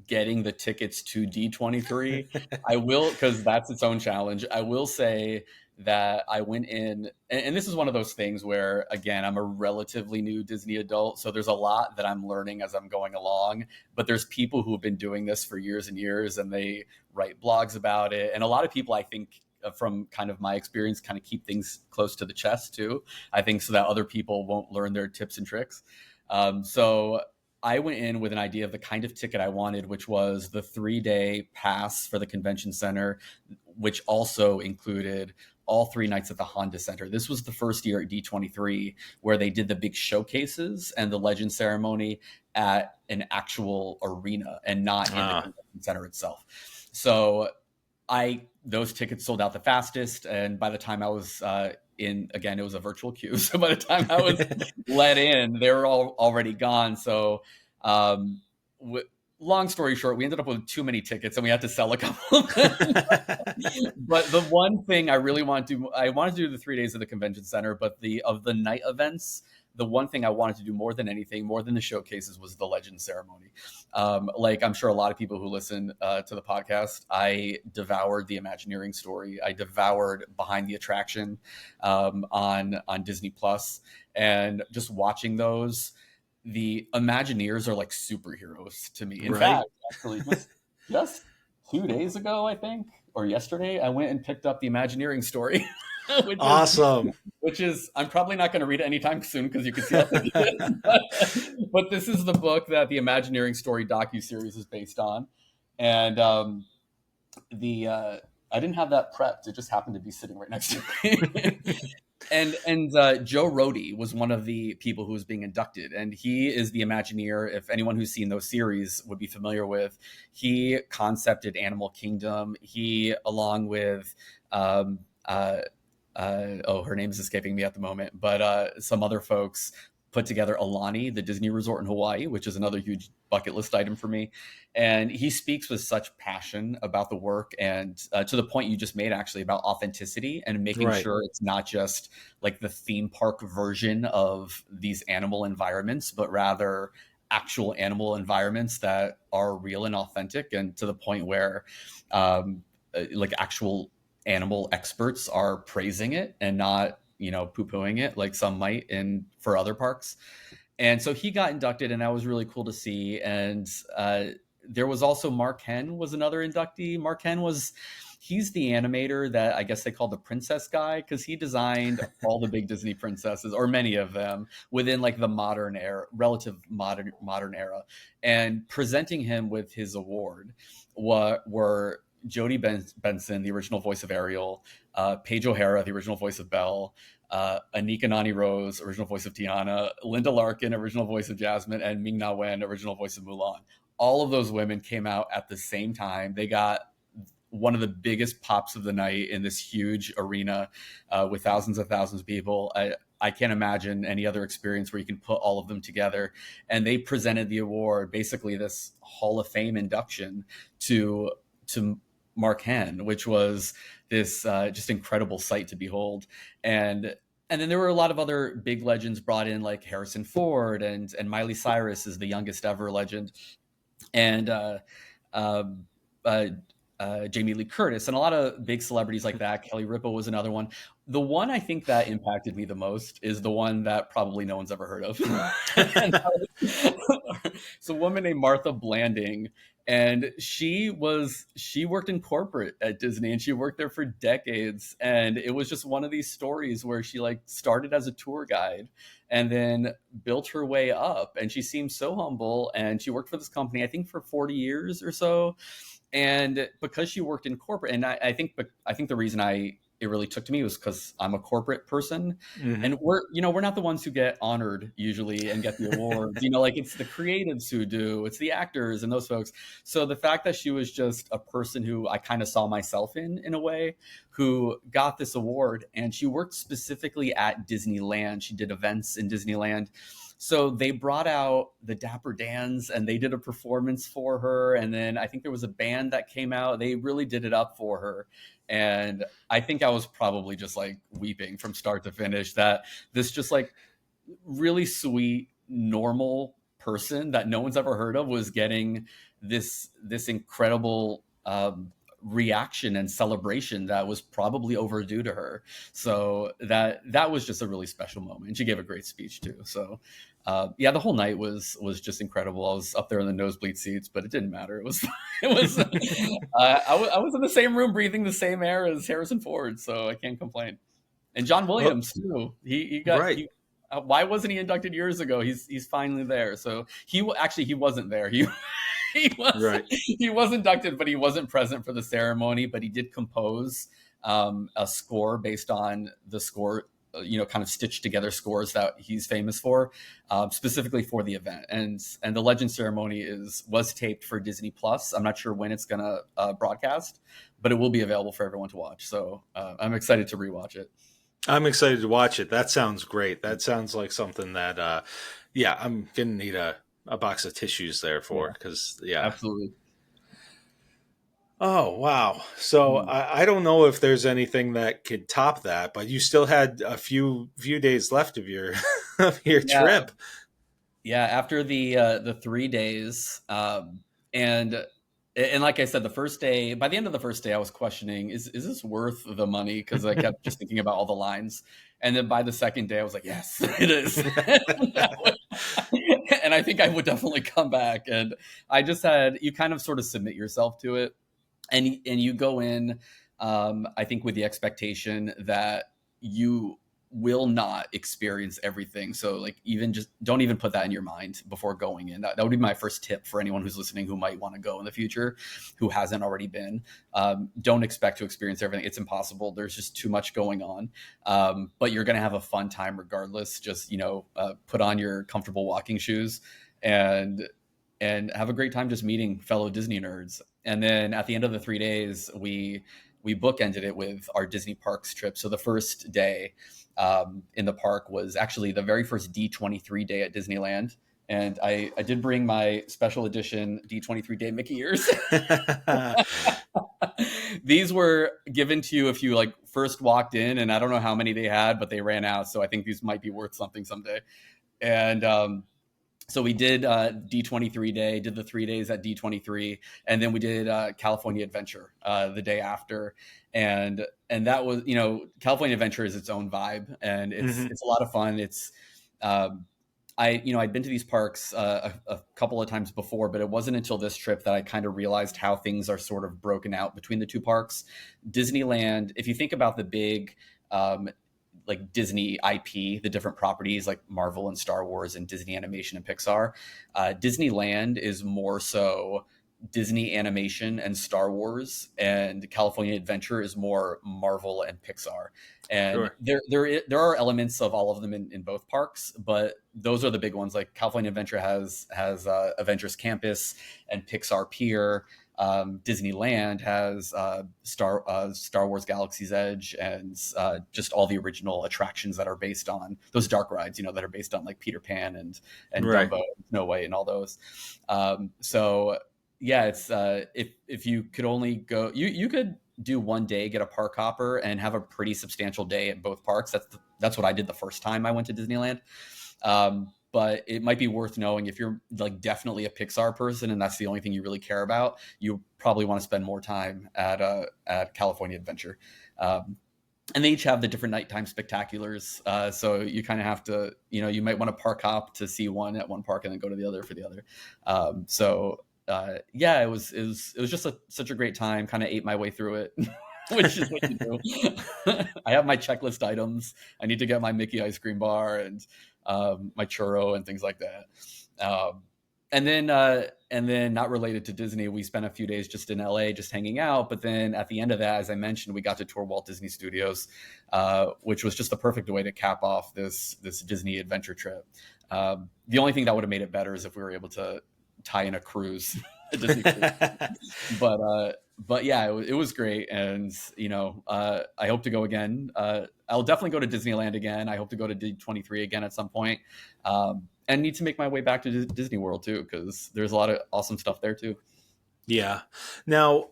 getting the tickets to D23. I will, because that's its own challenge. I will say that I went in, and this is one of those things where, again, I'm a relatively new Disney adult, so there's a lot that I'm learning as I'm going along. But there's people who have been doing this for years and years, and they write blogs about it. And a lot of people, I think, from kind of my experience, kind of keep things close to the chest too. I think so that other people won't learn their tips and tricks. So I went in with an idea of the kind of ticket I wanted, which was the 3-day pass for the convention center, which also included all 3 nights at the Honda Center. This was the first year at D23 where they did the big showcases and the Legend Ceremony at an actual arena and not in the convention center itself. So those tickets sold out the fastest. And by the time I was again, it was a virtual queue. So by the time I was let in, they were all already gone. So long story short, we ended up with too many tickets and we had to sell a couple. But the one thing I really wanted to do, I wanted to do the 3 days of the convention center, but of the night events, the one thing I wanted to do more than anything, more than the showcases, was the Legends Ceremony. Like I'm sure a lot of people who listen to the podcast, I devoured the Imagineering story. I devoured Behind the Attraction on Disney Plus, and just watching those, the Imagineers are like superheroes to me. In fact, actually, just 2 days ago, I think, or yesterday, I went and picked up the Imagineering story. Awesome. Which is, I'm probably not going to read it anytime soon because you can see how thick it is. But this is the book that the Imagineering story docuseries is based on. And I didn't have that prepped. It just happened to be sitting right next to me. And Joe Rohde was one of the people who was being inducted, and he is the Imagineer. If anyone who's seen those series would be familiar with, he concepted Animal Kingdom. He, along with her name is escaping me at the moment, but some other folks put together Aulani, the Disney resort in Hawaii, which is another huge bucket list item for me. And he speaks with such passion about the work, and to the point you just made, actually, about authenticity and making sure it's not just like the theme park version of these animal environments, but rather actual animal environments that are real and authentic, and to the point where like actual animal experts are praising it and not, poo-pooing it like some might for other parks. And so he got inducted, and that was really cool to see. And there was also Mark Henn was another inductee. Mark Henn he's the animator that I guess they call the princess guy, because he designed all the big Disney princesses, or many of them, within like the modern era, relative modern era. And presenting him with his award were Jodie Benson, the original voice of Ariel, Paige O'Hara, the original voice of Belle, Anika Nani Rose, original voice of Tiana, Linda Larkin, original voice of Jasmine, and Ming-Na Wen, original voice of Mulan. All of those women came out at the same time. They got one of the biggest pops of the night in this huge arena with thousands and thousands of people. I can't imagine any other experience where you can put all of them together. And they presented the award, basically this Hall of Fame induction to Mark Henn, which was this just incredible sight to behold. And then there were a lot of other big legends brought in, like Harrison Ford and Miley Cyrus is the youngest ever legend, and Jamie Lee Curtis, and a lot of big celebrities like that. Kelly Ripa was another one. The one I think that impacted me the most is the one that probably no one's ever heard of. It's a woman named Martha Blanding, and she worked in corporate at Disney, and she worked there for decades. And it was just one of these stories where she like started as a tour guide and then built her way up. And she seemed so humble, and she worked for this company, I think, for 40 years or so. And because she worked in corporate, and I think the reason I it really took to me was because I'm a corporate person, Mhm. and we're not the ones who get honored usually and get the awards. Like it's the creatives who do, it's the actors and those folks. So the fact that she was just a person who I kind of saw myself in a way, who got this award, and she worked specifically at Disneyland. She did events in Disneyland. So they brought out the Dapper Dans and they did a performance for her. And then I think there was a band that came out. They really did it up for her. And I think I was probably just like weeping from start to finish, that this just like really sweet, normal person that no one's ever heard of was getting this incredible reaction and celebration that was probably overdue to her. So that was just a really special moment. And she gave a great speech too. So the whole night was just incredible. I was up there in the nosebleed seats, but it didn't matter. It was I was in the same room breathing the same air as Harrison Ford, so I can't complain. And John Williams too. He got Right. why wasn't he inducted years ago? He's finally there. So he wasn't there. He Right. He was inducted, but he wasn't present for the ceremony. But he did compose a score based on the score, kind of stitched together scores that he's famous for, specifically for the event. And the Legends Ceremony was taped for Disney Plus. I'm not sure when it's gonna broadcast, but it will be available for everyone to watch. So I'm excited to rewatch it. I'm excited to watch it. That sounds great. That sounds like something that, I'm gonna need a box of tissues there for, because Absolutely. Oh, wow. So I don't know if there's anything that could top that, but you still had a few days left of your trip. Yeah, after the 3 days, and like I said, by the end of the first day, I was questioning, is this worth the money? Because I kept just thinking about all the lines. And then by the second day, I was like, yes, it is. And I think I would definitely come back. And I just you kind of sort of submit yourself to it. And you go in, I think, with the expectation that you will not experience everything. So like, don't even put that in your mind before going in. That would be my first tip for anyone who's listening who might want to go in the future, who hasn't already been. Don't expect to experience everything. It's impossible. There's just too much going on. But you're going to have a fun time regardless. Just, put on your comfortable walking shoes and have a great time just meeting fellow Disney nerds. And then at the end of the 3 days, we bookended it with our Disney Parks trip. So the first day in the park was actually the very first D23 day at Disneyland. And I did bring my special edition D23 Day Mickey ears. These were given to you if you first walked in, and I don't know how many they had, but they ran out. So I think these might be worth something someday. And so we did D23 Day, did the 3 days at D23, and then we did California Adventure the day after. And that was, California Adventure is its own vibe, and it's a lot of fun. It's I'd been to these parks a couple of times before, but it wasn't until this trip that I kind of realized how things are sort of broken out between the two parks. Disneyland, if you think about the big Disney IP, the different properties like Marvel and Star Wars and Disney Animation and Pixar, Disneyland is more so Disney Animation and Star Wars, and California Adventure is more Marvel and Pixar. And there are elements of all of them in both parks, but those are the big ones. Like California Adventure has Avengers Campus and Pixar Pier. Disneyland has Star Wars Galaxy's Edge and just all the original attractions that are based on those dark rides, that are based on like Peter Pan and Dumbo, Snow White, and all those. So yeah, it's if you could only go, you could do 1 day, get a park hopper, and have a pretty substantial day at both parks. That's what I did the first time I went to Disneyland. But it might be worth knowing, if you're definitely a Pixar person and that's the only thing you really care about, you probably want to spend more time at California Adventure. And they each have the different nighttime spectaculars. So you kind of have to, you might want to park hop to see one at one park and then go to the other for the other. It was just such a great time. Kind of ate my way through it. Which is what you do. I have my checklist items. I need to get my Mickey ice cream bar and my churro and things like that. And then not related to Disney, we spent a few days just in LA, just hanging out. But then at the end of that, as I mentioned, we got to tour Walt Disney Studios, which was just the perfect way to cap off this Disney adventure trip. The only thing that would have made it better is if we were able to tie in a cruise, a Disney cruise. But yeah, it was great. And, I hope to go again. I'll definitely go to Disneyland again. I hope to go to D23 again at some point. And need to make my way back to Disney World too, because there's a lot of awesome stuff there too. Yeah. Now,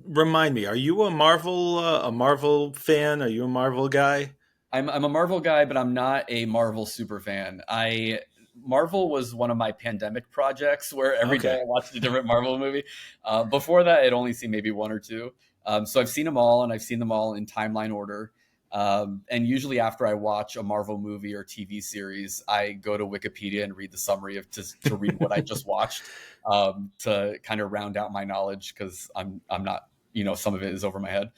remind me, are you a Marvel fan? Are you a Marvel guy? I'm a Marvel guy, but I'm not a Marvel super fan. Marvel was one of my pandemic projects where every day I watched a different Marvel movie. Before that, it only seen maybe one or two. So I've seen them all, and I've seen them all in timeline order. And usually after I watch a Marvel movie or TV series, I go to Wikipedia and read the summary to read what I just watched, to kind of round out my knowledge, because I'm not, some of it is over my head.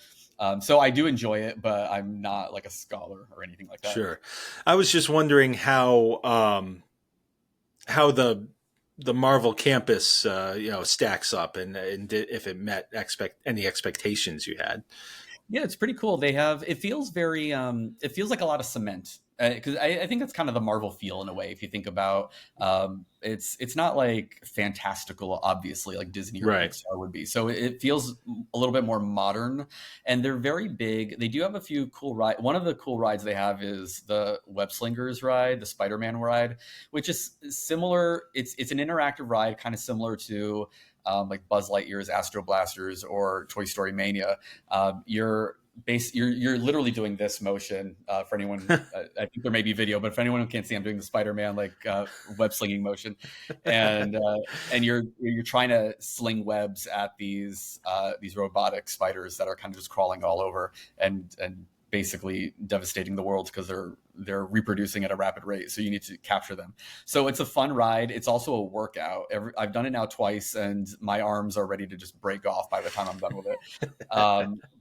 So I do enjoy it, but I'm not like a scholar or anything like that. Sure. I was just wondering how the Marvel campus, stacks up, and if it met any expectations you had. Yeah, it's pretty cool. It feels very, it feels like a lot of cement, because I think that's kind of the Marvel feel in a way. If you think about, it's not like fantastical, obviously, like Disney or Pixar would be. So it feels a little bit more modern, and they're very big. They do have a few cool rides. One of the cool rides they have is the Web Slingers ride, the Spider-Man ride, which is similar. It's an interactive ride, kind of similar to like Buzz Lightyear's Astro Blasters or Toy Story Mania. You're literally doing this motion, for anyone. I think there may be video, but for anyone who can't see, I'm doing the Spider-Man web slinging motion, and you're trying to sling webs at these robotic spiders that are kind of just crawling all over and basically devastating the world, because they're reproducing at a rapid rate. So you need to capture them. So it's a fun ride. It's also a workout. I've done it now twice, and my arms are ready to just break off by the time I'm done with it.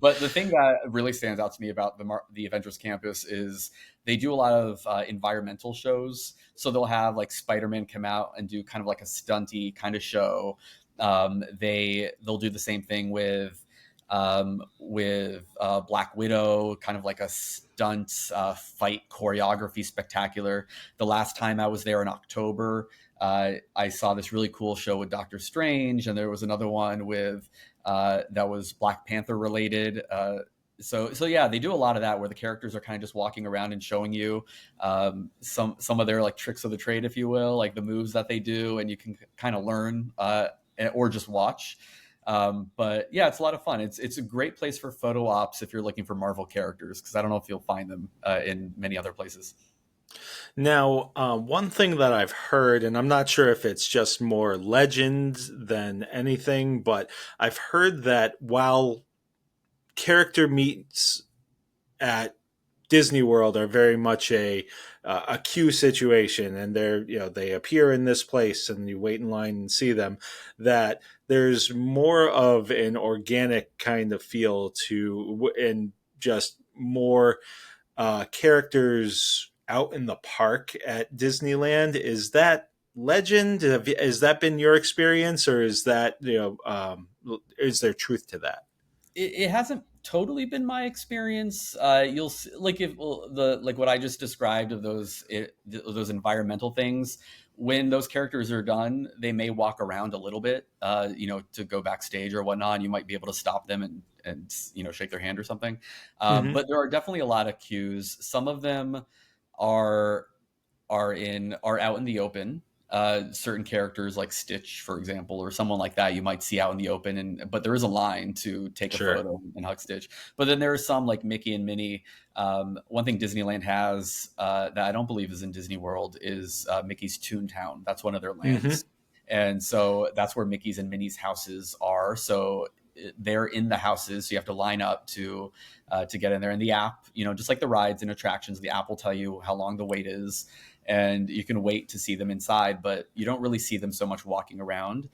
But the thing that really stands out to me about the Avengers Campus is they do a lot of environmental shows. So they'll have like Spider-Man come out and do kind of like a stunty kind of show. They'll do the same thing with Black Widow, kind of like a stunt fight choreography spectacular. The last time I was there in October, I saw this really cool show with Doctor Strange, and there was another one with that was Black Panther related. So yeah, they do a lot of that where the characters are kind of just walking around and showing you some of their like tricks of the trade, if you will, like the moves that they do, and you can kind of learn or just watch. But yeah, it's a lot of fun. It's a great place for photo ops if you're looking for Marvel characters, because I don't know if you'll find them in many other places. Now, one thing that I've heard, and I'm not sure if it's just more legend than anything, but I've heard that while character meets at Disney World are very much a queue situation, and they appear in this place and you wait in line and see them, that there's more of an organic kind of feel to, and just more characters out in the park at Disneyland. Is that legend? Has that been your experience, or is that is there truth to that? It hasn't totally been my experience. You'll see, like what I just described of those environmental things. When those characters are done, they may walk around a little bit, to go backstage or whatnot. And you might be able to stop them and shake their hand or something. But there are definitely a lot of queues. Some of them are out in the open. Certain characters like Stitch, for example, or someone like that, you might see out in the open, but there is a line to take a photo and hug Stitch. But then there are some like Mickey and Minnie. One thing Disneyland has that I don't believe is in Disney World is Mickey's Toontown. That's one of their lands. And so that's where Mickey's and Minnie's houses are. So they're in the houses, so you have to line up to get in there. And the app, just like the rides and attractions, the app will tell you how long the wait is, and you can wait to see them inside, but you don't really see them so much walking around.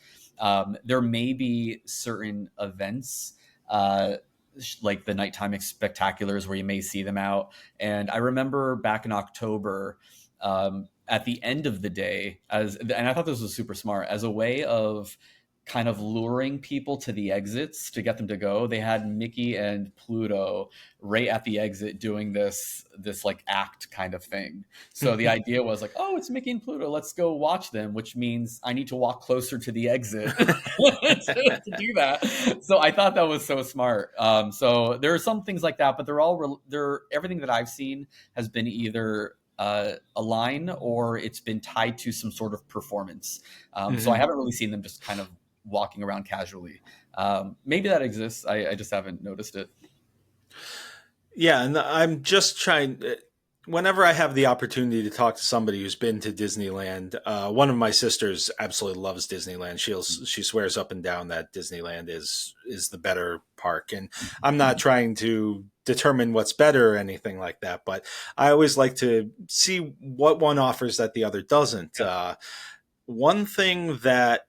There may be certain events like the nighttime spectaculars where you may see them out. And I remember back in October, at the end of the day, and I thought this was super smart, as a way of kind of luring people to the exits to get them to go. They had Mickey and Pluto right at the exit doing this like act kind of thing. So the idea was like, oh, it's Mickey and Pluto, let's go watch them, which means I need to walk closer to the exit to do that. So I thought that was so smart. So there are some things like that, but they're everything that I've seen has been either a line or it's been tied to some sort of performance. So I haven't really seen them just kind of walking around casually. Maybe that exists. I just haven't noticed it. Yeah, and I'm just trying. Whenever I have the opportunity to talk to somebody who's been to Disneyland, one of my sisters absolutely loves Disneyland. She swears up and down that Disneyland is the better park, and I'm not trying to determine what's better or anything like that, but I always like to see what one offers that the other doesn't. One thing that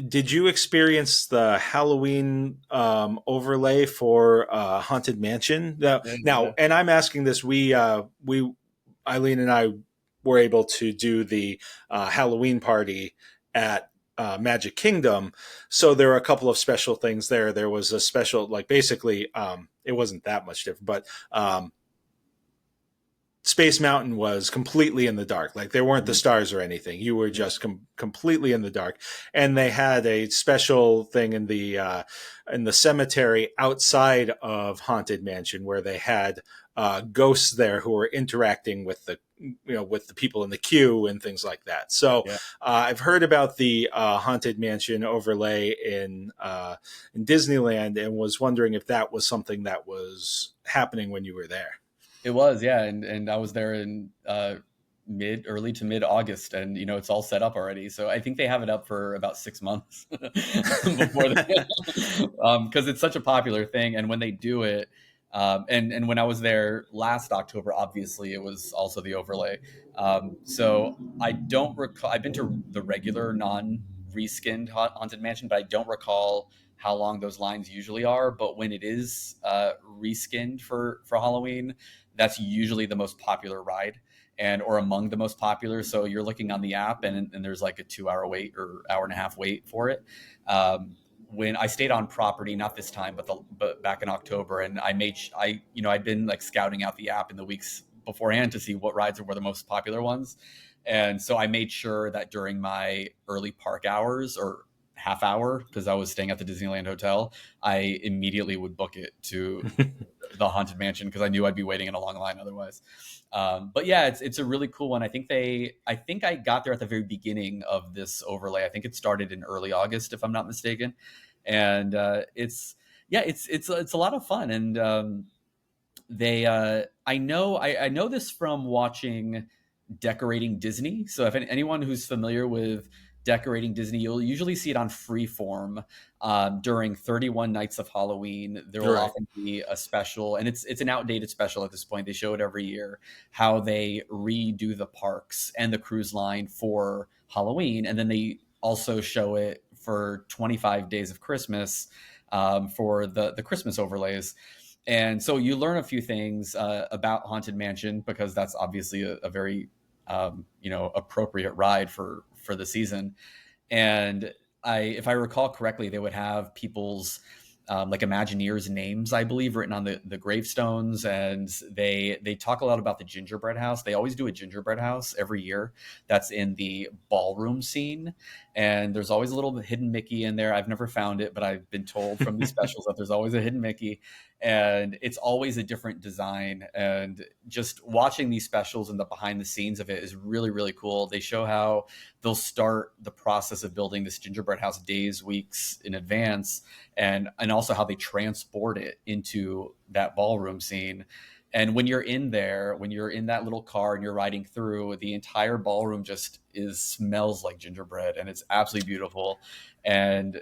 did you experience the Halloween overlay for Haunted Mansion? Now, and I'm asking this. We Eileen and I were able to do the Halloween party at Magic Kingdom, so there are a couple of special things there. There was a special, like basically, it wasn't that much different, but Space Mountain was completely in the dark. Like there weren't the stars or anything. You were just completely in the dark. And they had a special thing in the cemetery outside of Haunted Mansion where they had ghosts there who were interacting with the people in the queue and things like that. So I've heard about the Haunted Mansion overlay in Disneyland and was wondering if that was something that was happening when you were there. It was, yeah, and I was there in early to mid August, and it's all set up already. So I think they have it up for about 6 months before because it's such a popular thing. And when they do it, and when I was there last October, obviously it was also the overlay. So I don't recall. I've been to the regular non-reskinned Haunted Mansion, but I don't recall how long those lines usually are. But when it is reskinned for Halloween, that's usually the most popular ride or among the most popular. So you're looking on the app and there's like a 2-hour wait or hour and a half wait for it. When I stayed on property, not this time, but back in October, and I'd been like scouting out the app in the weeks beforehand to see what rides were the most popular ones. And so I made sure that during my early park hours or half hour, because I was staying at the Disneyland Hotel, I immediately would book it to the Haunted Mansion because I knew I'd be waiting in a long line otherwise. But yeah, it's a really cool one. I think I got there at the very beginning of this overlay. I think it started in early August, if I'm not mistaken. And it's a lot of fun. And I know this from watching Decorating Disney. So if anyone who's familiar with Decorating Disney, you'll usually see it on Freeform during 31 Nights of Halloween. There will often be a special, and it's an outdated special at this point. They show it every year, how they redo the parks and the cruise line for Halloween, and then they also show it for 25 Days of Christmas for the Christmas overlays. And so you learn a few things about Haunted Mansion because that's obviously a very appropriate ride for the season. And if I recall correctly, they would have people's like Imagineers' names, I believe, written on the gravestones. And they talk a lot about the gingerbread house. They always do a gingerbread house every year that's in the ballroom scene. And there's always a little hidden Mickey in there. I've never found it, but I've been told from these specials that there's always a hidden Mickey. And it's always a different design. And just watching these specials and the behind the scenes of it is really, really cool. They show how they'll start the process of building this gingerbread house days, weeks in advance, and also how they transport it into that ballroom scene. And when you're in there, when you're in that little car and you're riding through, the entire ballroom just smells like gingerbread, and it's absolutely beautiful. And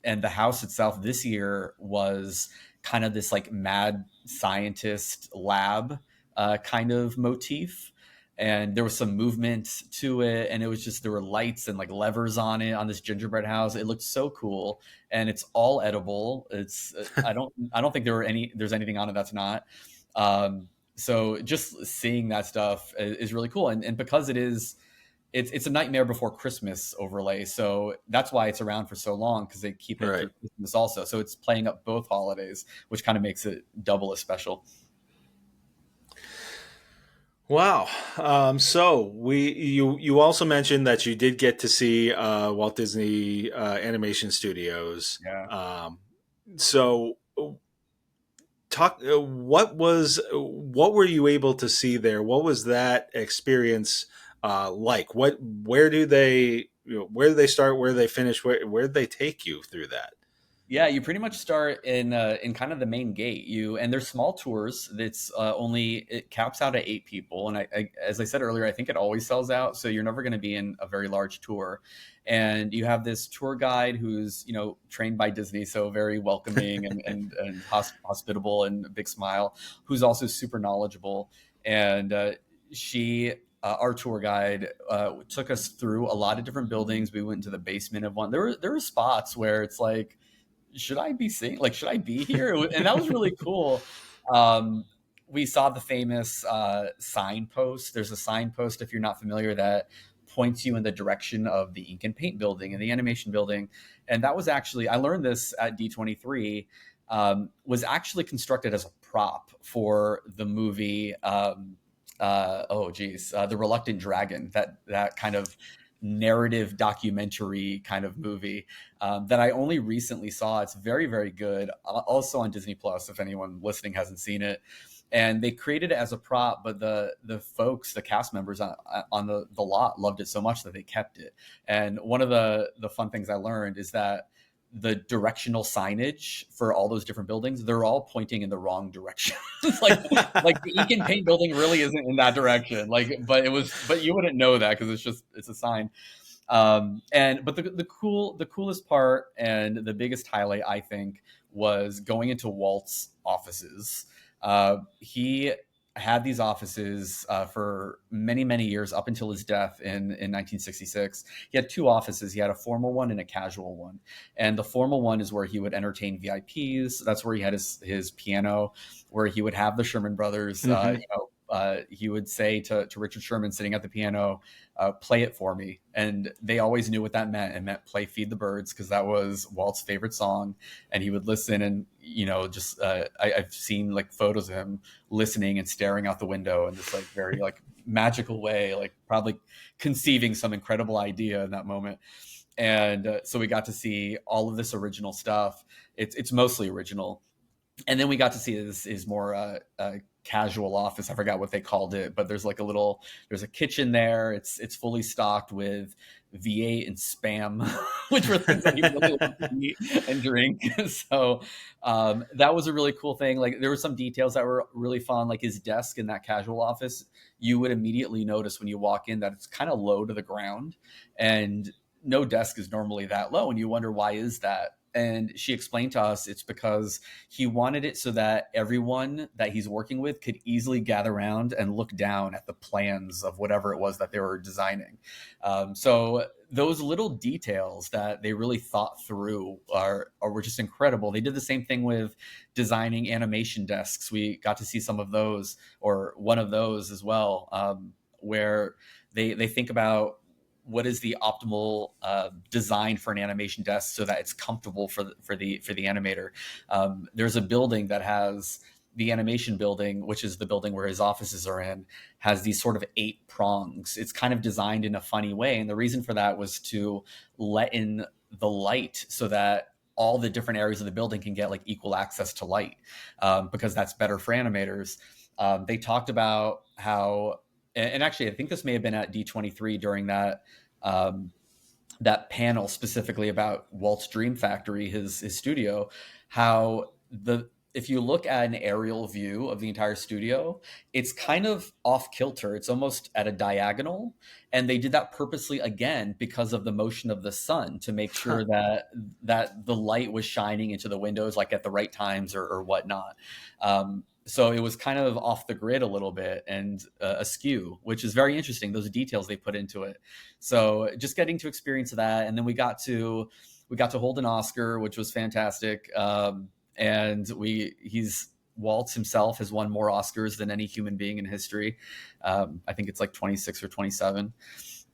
the house itself this year was kind of this like mad scientist lab kind of motif. And there was some movement to it, and it was just, there were lights and like levers on it on this gingerbread house. It looked so cool, and it's all edible. It's I don't think there's anything on it that's not. So just seeing that stuff is really cool. And because it's a Nightmare Before Christmas overlay. So that's why it's around for so long, because they keep it through Christmas also. So it's playing up both holidays, which kind of makes it double as special. Wow. So you also mentioned that you did get to see Walt Disney Animation Studios. Yeah. So talk. What were you able to see there? What was that experience like? Where do they start? Where do they finish? Where did they take you through that? Yeah, you pretty much start in kind of the main gate. And there's small tours. That's it caps out at 8 people, and as I said earlier, I think it always sells out. So you're never going to be in a very large tour. And you have this tour guide who's trained by Disney, so very welcoming and hospitable and a big smile, who's also super knowledgeable. And our tour guide took us through a lot of different buildings. We went into the basement of one. There were spots where it's like, should I be seeing? Like, should I be here? And that was really cool. We saw the famous signpost. There's a signpost, if you're not familiar, that points you in the direction of the ink and paint building and the animation building. And that was actually, I learned this at D23, was actually constructed as a prop for the movie, The Reluctant Dragon, that kind of narrative documentary kind of movie that I only recently saw. It's very, very good. Also on Disney Plus, if anyone listening hasn't seen it. And they created it as a prop, but the folks, the cast members on the lot loved it so much that they kept it. And one of the fun things I learned is that the directional signage for all those different buildings, they're all pointing in the wrong direction. like the ink and paint building really isn't in that direction. But you wouldn't know that because it's a sign. But the coolest part and the biggest highlight, I think, was going into Walt's offices. He had these offices for many, many years up until his death in 1966. He had 2 offices. He had a formal one and a casual one. And the formal one is where he would entertain VIPs. That's where he had his piano, where he would have the Sherman Brothers. He would say to Richard Sherman sitting at the piano, play it for me. And they always knew what that meant. It meant play Feed the Birds, because that was Walt's favorite song. And he would listen and, I've seen like photos of him listening and staring out the window in this like very like magical way, like probably conceiving some incredible idea in that moment. And so we got to see all of this original stuff. It's mostly original. And then we got to see his more casual office. I forgot what they called it, but there's a kitchen there. It's fully stocked with V8 and Spam, which were things that he really loved to eat and drink. So that was a really cool thing. Like, there were some details that were really fun, like his desk in that casual office. You would immediately notice when you walk in that it's kind of low to the ground, and no desk is normally that low. And you wonder, why is that? And she explained to us it's because he wanted it so that everyone that he's working with could easily gather around and look down at the plans of whatever it was that they were designing. So those little details that they really thought through were just incredible. They did the same thing with designing animation desks. We got to see some of those, or one of those as well, where they think about what is the optimal design for an animation desk so that it's comfortable for the animator. There's a building that has the animation building, which is the building where his offices are in, has these sort of 8 prongs. It's kind of designed in a funny way. And the reason for that was to let in the light so that all the different areas of the building can get like equal access to light, because that's better for animators. They talked about how, and actually, I think this may have been at D23 during that panel specifically about Walt's Dream Factory, his studio, how if you look at an aerial view of the entire studio, it's kind of off kilter. It's almost at a diagonal. And they did that purposely, again, because of the motion of the sun, to make sure that the light was shining into the windows like at the right times or whatnot. So it was kind of off the grid a little bit and askew, which is very interesting, those details they put into it. So just getting to experience that. And then we got to hold an Oscar, which was fantastic. And he's Walt himself has won more Oscars than any human being in history. I think it's like 26 or 27.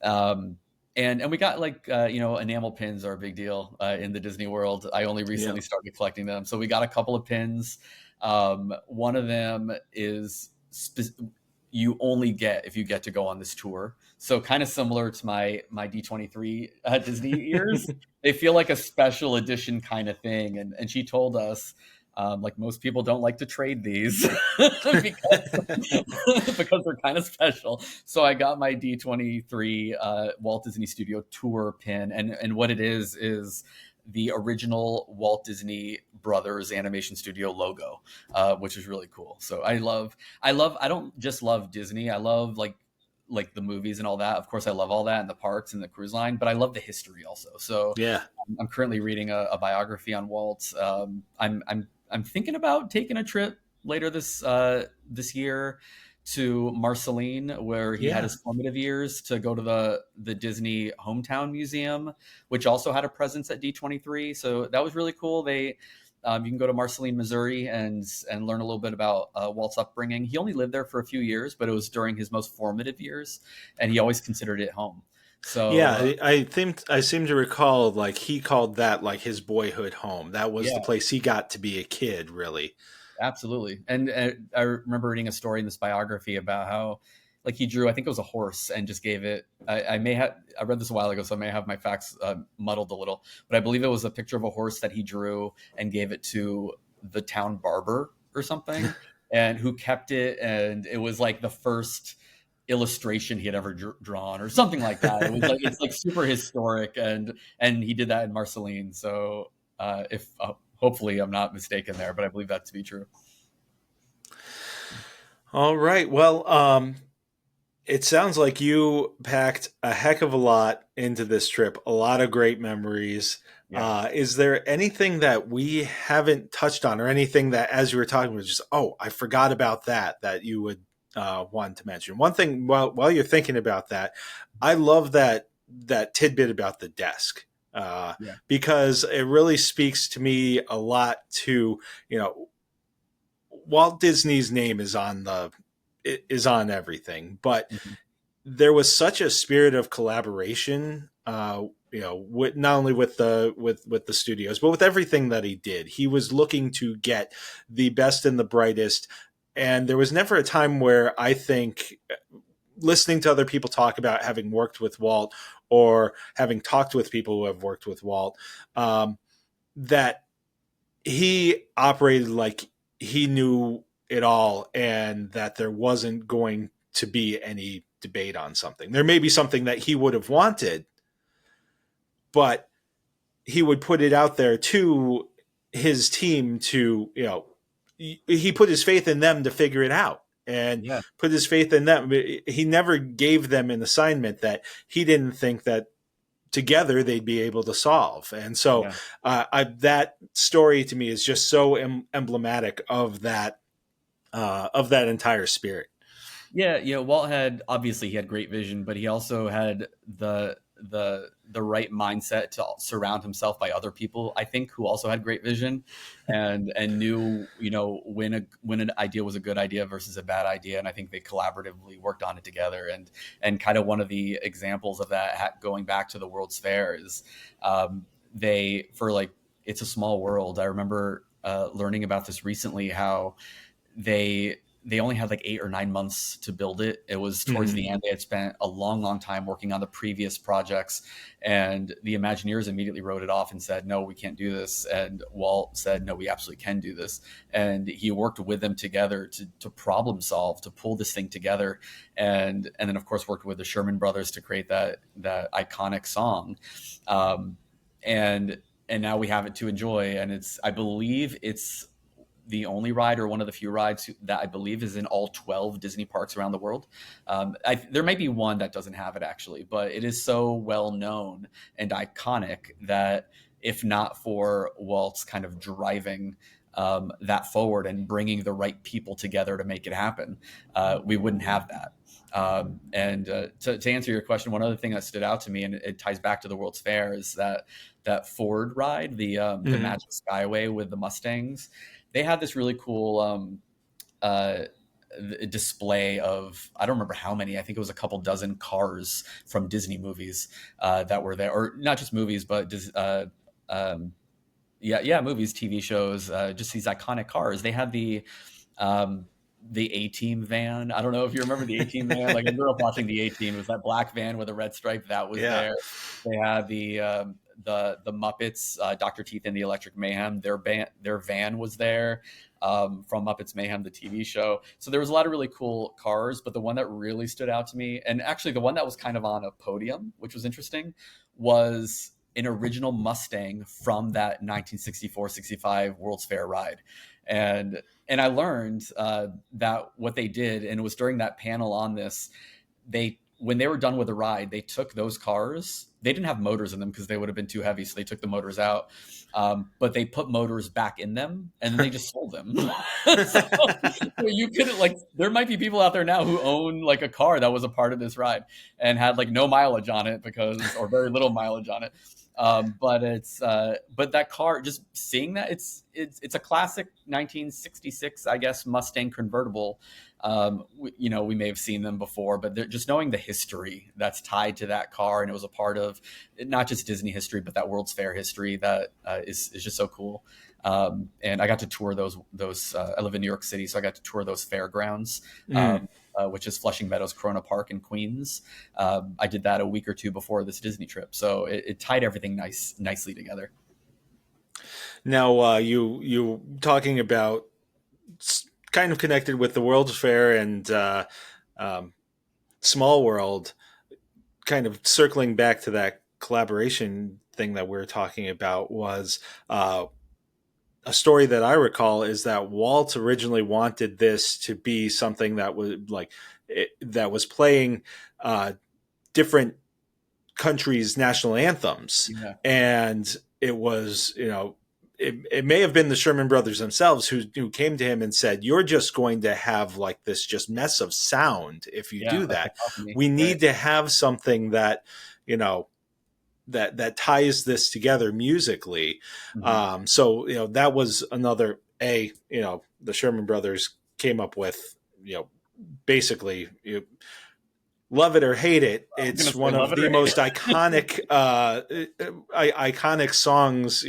And we got like, enamel pins are a big deal in the Disney world. I only recently started collecting them. So we got a couple of pins. One of them is you only get if you get to go on this tour. So kind of similar to my D23 Disney ears. They feel like a special edition kind of thing. And she told us, like most people don't like to trade these because they're kind of special. So I got my D23 Walt Disney Studio tour pin. And what it is the original Walt Disney Brothers Animation Studio logo, which is really cool. So I don't just love Disney. I love like the movies and all that. Of course, I love all that and the parks and the cruise line, but I love the history also. So yeah, I'm currently reading a biography on Walt. I'm thinking about taking a trip later this year to Marceline, where he had his formative years, to go to the Disney Hometown Museum, which also had a presence at D23. So that was really cool. You can go to Marceline, Missouri, and learn a little bit about Walt's upbringing. He only lived there for a few years, but it was during his most formative years, and he always considered it home. So yeah, I think I seem to recall like he called that like his boyhood home. That was the place he got to be a kid, really. Absolutely. And I remember reading a story in this biography about how like he drew, I think it was a horse, and just gave it, I read this a while ago, so I may have my facts muddled a little, but I believe it was a picture of a horse that he drew and gave it to the town barber or something, and who kept it. And it was like the first illustration he had ever drawn or something like that. It was like, it's like super historic, and he did that in Marceline. So hopefully I'm not mistaken there, but I believe that to be true. All right. Well, it sounds like you packed a heck of a lot into this trip, a lot of great memories. Yeah. Is there anything that we haven't touched on, or anything that, as you were talking, was just, I forgot about that you would want to mention? One thing, while you're thinking about that, I love that tidbit about the desk. Because it really speaks to me a lot to, Walt Disney's name is on everything, but there was such a spirit of collaboration, with not only with the studios, but with everything that he did. He was looking to get the best and the brightest. And there was never a time where I think, listening to other people talk about having worked with Walt, or having talked with people who have worked with Walt, that he operated like he knew it all, and that there wasn't going to be any debate on something. There may be something that he would have wanted, but he would put it out there to his team to, he put his faith in them to figure it out. And put his faith in them. He never gave them an assignment that he didn't think that together they'd be able to solve. And so that story to me is just so emblematic of that entire spirit. Yeah, Walt had great vision, but he also had the right mindset to surround himself by other people, I think, who also had great vision and knew, when an idea was a good idea versus a bad idea. And I think they collaboratively worked on it together. And kind of one of the examples of that, going back to the World's Fair, is It's a Small World. I remember learning about this recently, how they only had like 8 or 9 months to build it. It was towards the end. They had spent a long time working on the previous projects, and the Imagineers immediately wrote it off and said, no, we can't do this. And Walt said, no, we absolutely can do this. And he worked with them together to problem solve, to pull this thing together. And then of course worked with the Sherman Brothers to create that iconic song. And now we have it to enjoy. And I believe it's the only ride, or one of the few rides that I believe is in all 12 Disney parks around the world. There may be one that doesn't have it actually, but it is so well known and iconic that if not for Walt's kind of driving that forward and bringing the right people together to make it happen, we wouldn't have that. To answer your question, one other thing that stood out to me, and it ties back to the World's Fair, is that Ford ride, the Magic Skyway with the Mustangs. they had this really cool display of, I don't remember how many, I think it was a couple dozen cars from Disney movies that were there, or not just movies, but movies, TV shows, just these iconic cars. They had the A-Team van. I don't know if you remember the A-Team van. Like, I grew up watching the A-Team. It was that black van with a red stripe that was there. They had the Muppets, Dr. Teeth and the Electric Mayhem. Their van was there from Muppets Mayhem, the TV show. So there was a lot of really cool cars, but the one that really stood out to me, and actually the one that was kind of on a podium, which was interesting, was an original Mustang from that 1964-65 World's Fair ride. And I learned that what they did, and it was during that panel on this, when they were done with the ride, they took those cars. They didn't have motors in them because they would have been too heavy, so they took the motors out. But they put motors back in them, and then they just sold them. so you couldn't, like, there might be people out there now who own like a car that was a part of this ride and had like no mileage on it or very little mileage on it. But that car, just seeing that, it's a classic 1966, I guess, Mustang convertible. We may have seen them before, but just knowing the history that's tied to that car, and it was a part of not just Disney history, but that World's Fair history that is just so cool. And I got to tour those. I live in New York City, so I got to tour those fairgrounds. Which is Flushing Meadows Corona Park in Queens. I did that a week or two before this Disney trip, so it tied everything nicely together. Now, you talking about kind of connected with the World's Fair and Small World, kind of circling back to that collaboration thing that we were talking about, was a story that I recall is that Walt originally wanted this to be something that was that was playing different countries' national anthems. Yeah. And it was, it may have been the Sherman Brothers themselves who came to him and said, "You're just going to have like this just mess of sound if you do that. We need to have something that, that ties this together musically." Mm-hmm. So, that was another, the Sherman Brothers came up with, basically, love it or hate it, it's one of the most iconic, iconic songs,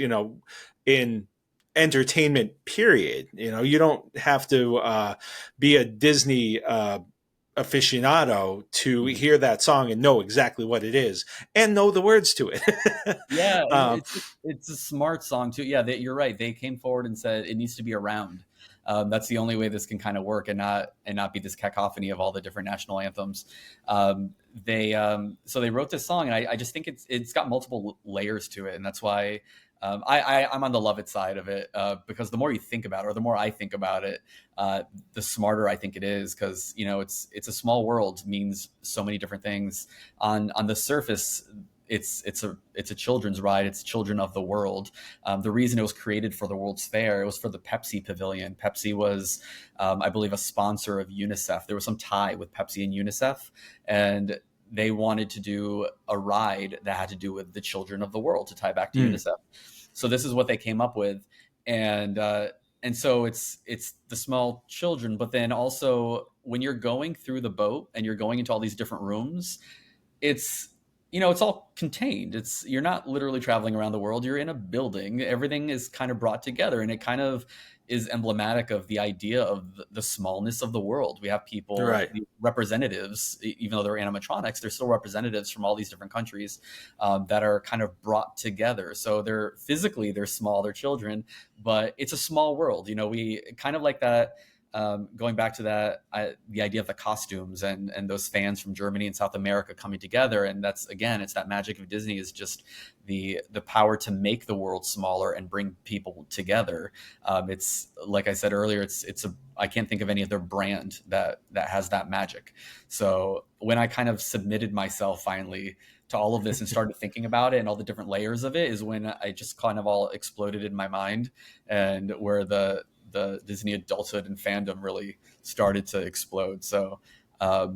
in entertainment, period. You don't have to be a Disney aficionado to hear that song and know exactly what it is and know the words to it. Yeah, it's a smart song too. Yeah, you're right. They came forward and said it needs to be around. That's the only way this can kind of work and not be this cacophony of all the different national anthems. So they wrote this song, and I just think it's got multiple layers to it, and that's why I'm on the love it side of it, because the more you think about it, or the more I think about it, the smarter I think it is, because it's a small world means so many different things. On the surface, it's a children's ride. It's children of the world. The reason it was created for the World's Fair, it was for the Pepsi Pavilion. Pepsi was, I believe, a sponsor of UNICEF. There was some tie with Pepsi and UNICEF, and they wanted to do a ride that had to do with the children of the world to tie back to UNICEF. So this is what they came up with. And so it's the small children, but then also when you're going through the boat and you're going into all these different rooms, it's all contained. You're not literally traveling around the world. You're in a building. Everything is kind of brought together, and it kind of is emblematic of the idea of the smallness of the world. We have people, right, representatives, even though they're animatronics, they're still representatives from all these different countries that are kind of brought together. So they're small, they're children, but it's a small world. We kind of like that. Going back to that, the idea of the costumes and those fans from Germany and South America coming together. And that's, again, it's that magic of Disney, is just the power to make the world smaller and bring people together. It's, like I said earlier, I can't think of any other brand that has that magic. So when I kind of submitted myself finally to all of this and started thinking about it and all the different layers of it, is when I just kind of all exploded in my mind, and where the Disney adulthood and fandom really started to explode. So I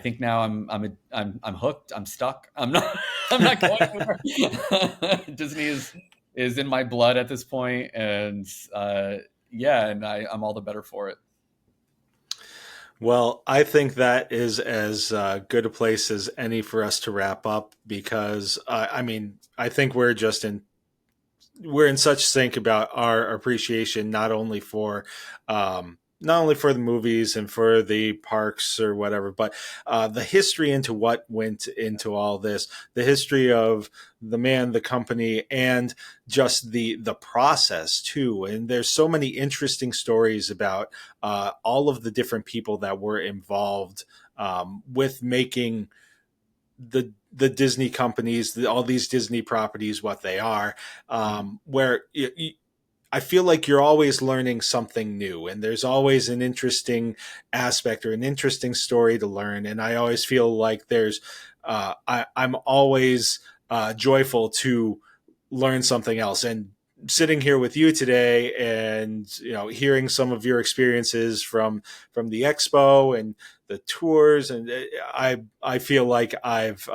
think now I'm hooked. I'm stuck. I'm not going anywhere. Disney is in my blood at this point, and yeah, and I'm all the better for it. Well, I think that is as good a place as any for us to wrap up, because I mean, I think we're in such sync about our appreciation, not only for the movies and for the parks or whatever, but the history into what went into all this, the history of the man, the company, and just the process too. And there's so many interesting stories about all of the different people that were involved with making the Disney companies, all these Disney properties, what they are, where I feel like you're always learning something new, and there's always an interesting aspect or an interesting story to learn. And I always feel like I'm always joyful to learn something else. And sitting here with you today, and hearing some of your experiences from the expo and the tours, and I feel like I've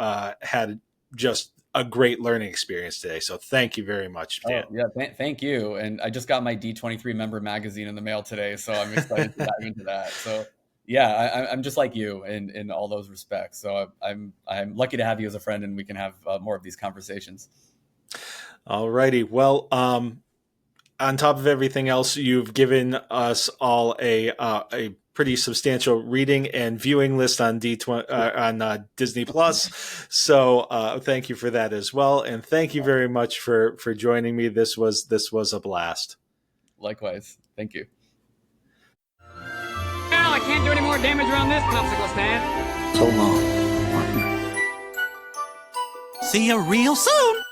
had just a great learning experience today. So thank you very much, Dan. Oh, yeah, thank you. And I just got my D23 member magazine in the mail today, so I'm excited to dive into that. So yeah, I'm just like you in all those respects. So I'm lucky to have you as a friend, and we can have more of these conversations. All righty. Well, on top of everything else, you've given us all a pretty substantial reading and viewing list on Disney Plus. So thank you for that as well, and thank you very much for joining me. This was a blast. Likewise, thank you. Well, I can't do any more damage around this popsicle stand. So long, partner. See you real soon.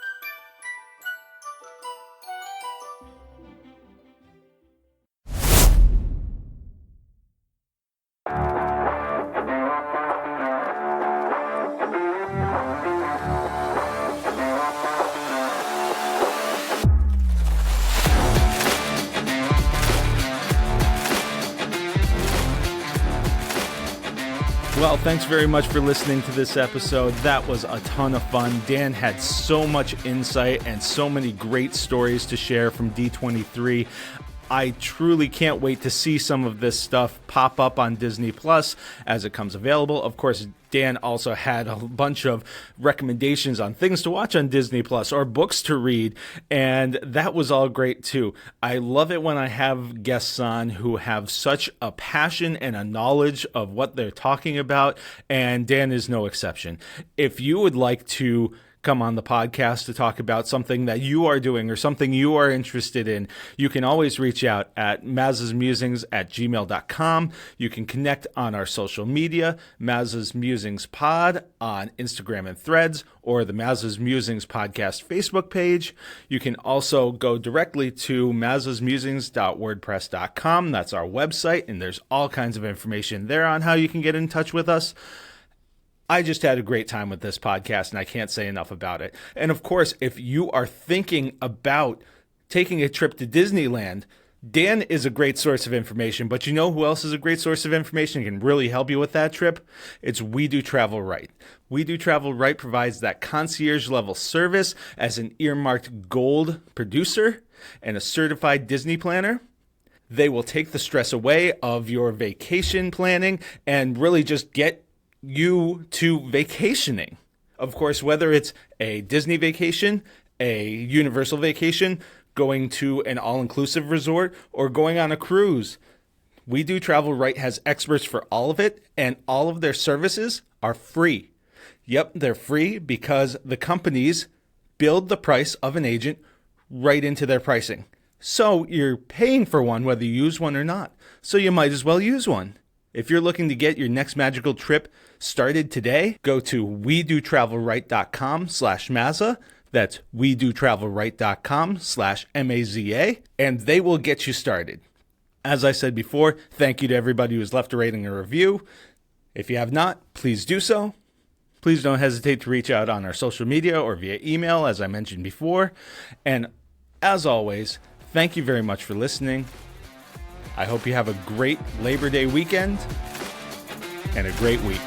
Well, thanks very much for listening to this episode. That was a ton of fun. Dan had so much insight and so many great stories to share from D23. I truly can't wait to see some of this stuff pop up on Disney Plus as it comes available. Of course, Dan also had a bunch of recommendations on things to watch on Disney Plus or books to read, and that was all great too. I love it when I have guests on who have such a passion and a knowledge of what they're talking about, and Dan is no exception. If you would like to come on the podcast to talk about something that you are doing or something you are interested in, you can always reach out at mazasmusings@gmail.com. You can connect on our social media, Mazas Musings Pod on Instagram and Threads, or the Mazas Musings Podcast Facebook page. You can also go directly to mazasmusings.wordpress.com. That's our website, and there's all kinds of information there on how you can get in touch with us. I just had a great time with this podcast, and I can't say enough about it. And of course, if you are thinking about taking a trip to Disneyland, Dan is a great source of information, but you know who else is a great source of information and can really help you with that trip? It's We Do Travel Right. We Do Travel Right provides that concierge level service as an earmarked gold producer and a certified Disney planner. They will take the stress away of your vacation planning and really just get you to vacationing. Of course, whether it's a Disney vacation, a Universal vacation, going to an all-inclusive resort, or going on a cruise, We Do Travel Right has experts for all of it, and all of their services are free. Yep, they're free because the companies build the price of an agent right into their pricing. So you're paying for one whether you use one or not. So you might as well use one. If you're looking to get your next magical trip started today, go to wedotravelright.com/Maza. That's wedotravelright.com/MAZA, and they will get you started. As I said before, thank you to everybody who's left a rating and review. If you have not, please do so. Please don't hesitate to reach out on our social media or via email, as I mentioned before. And as always, thank you very much for listening. I hope you have a great Labor Day weekend and a great week.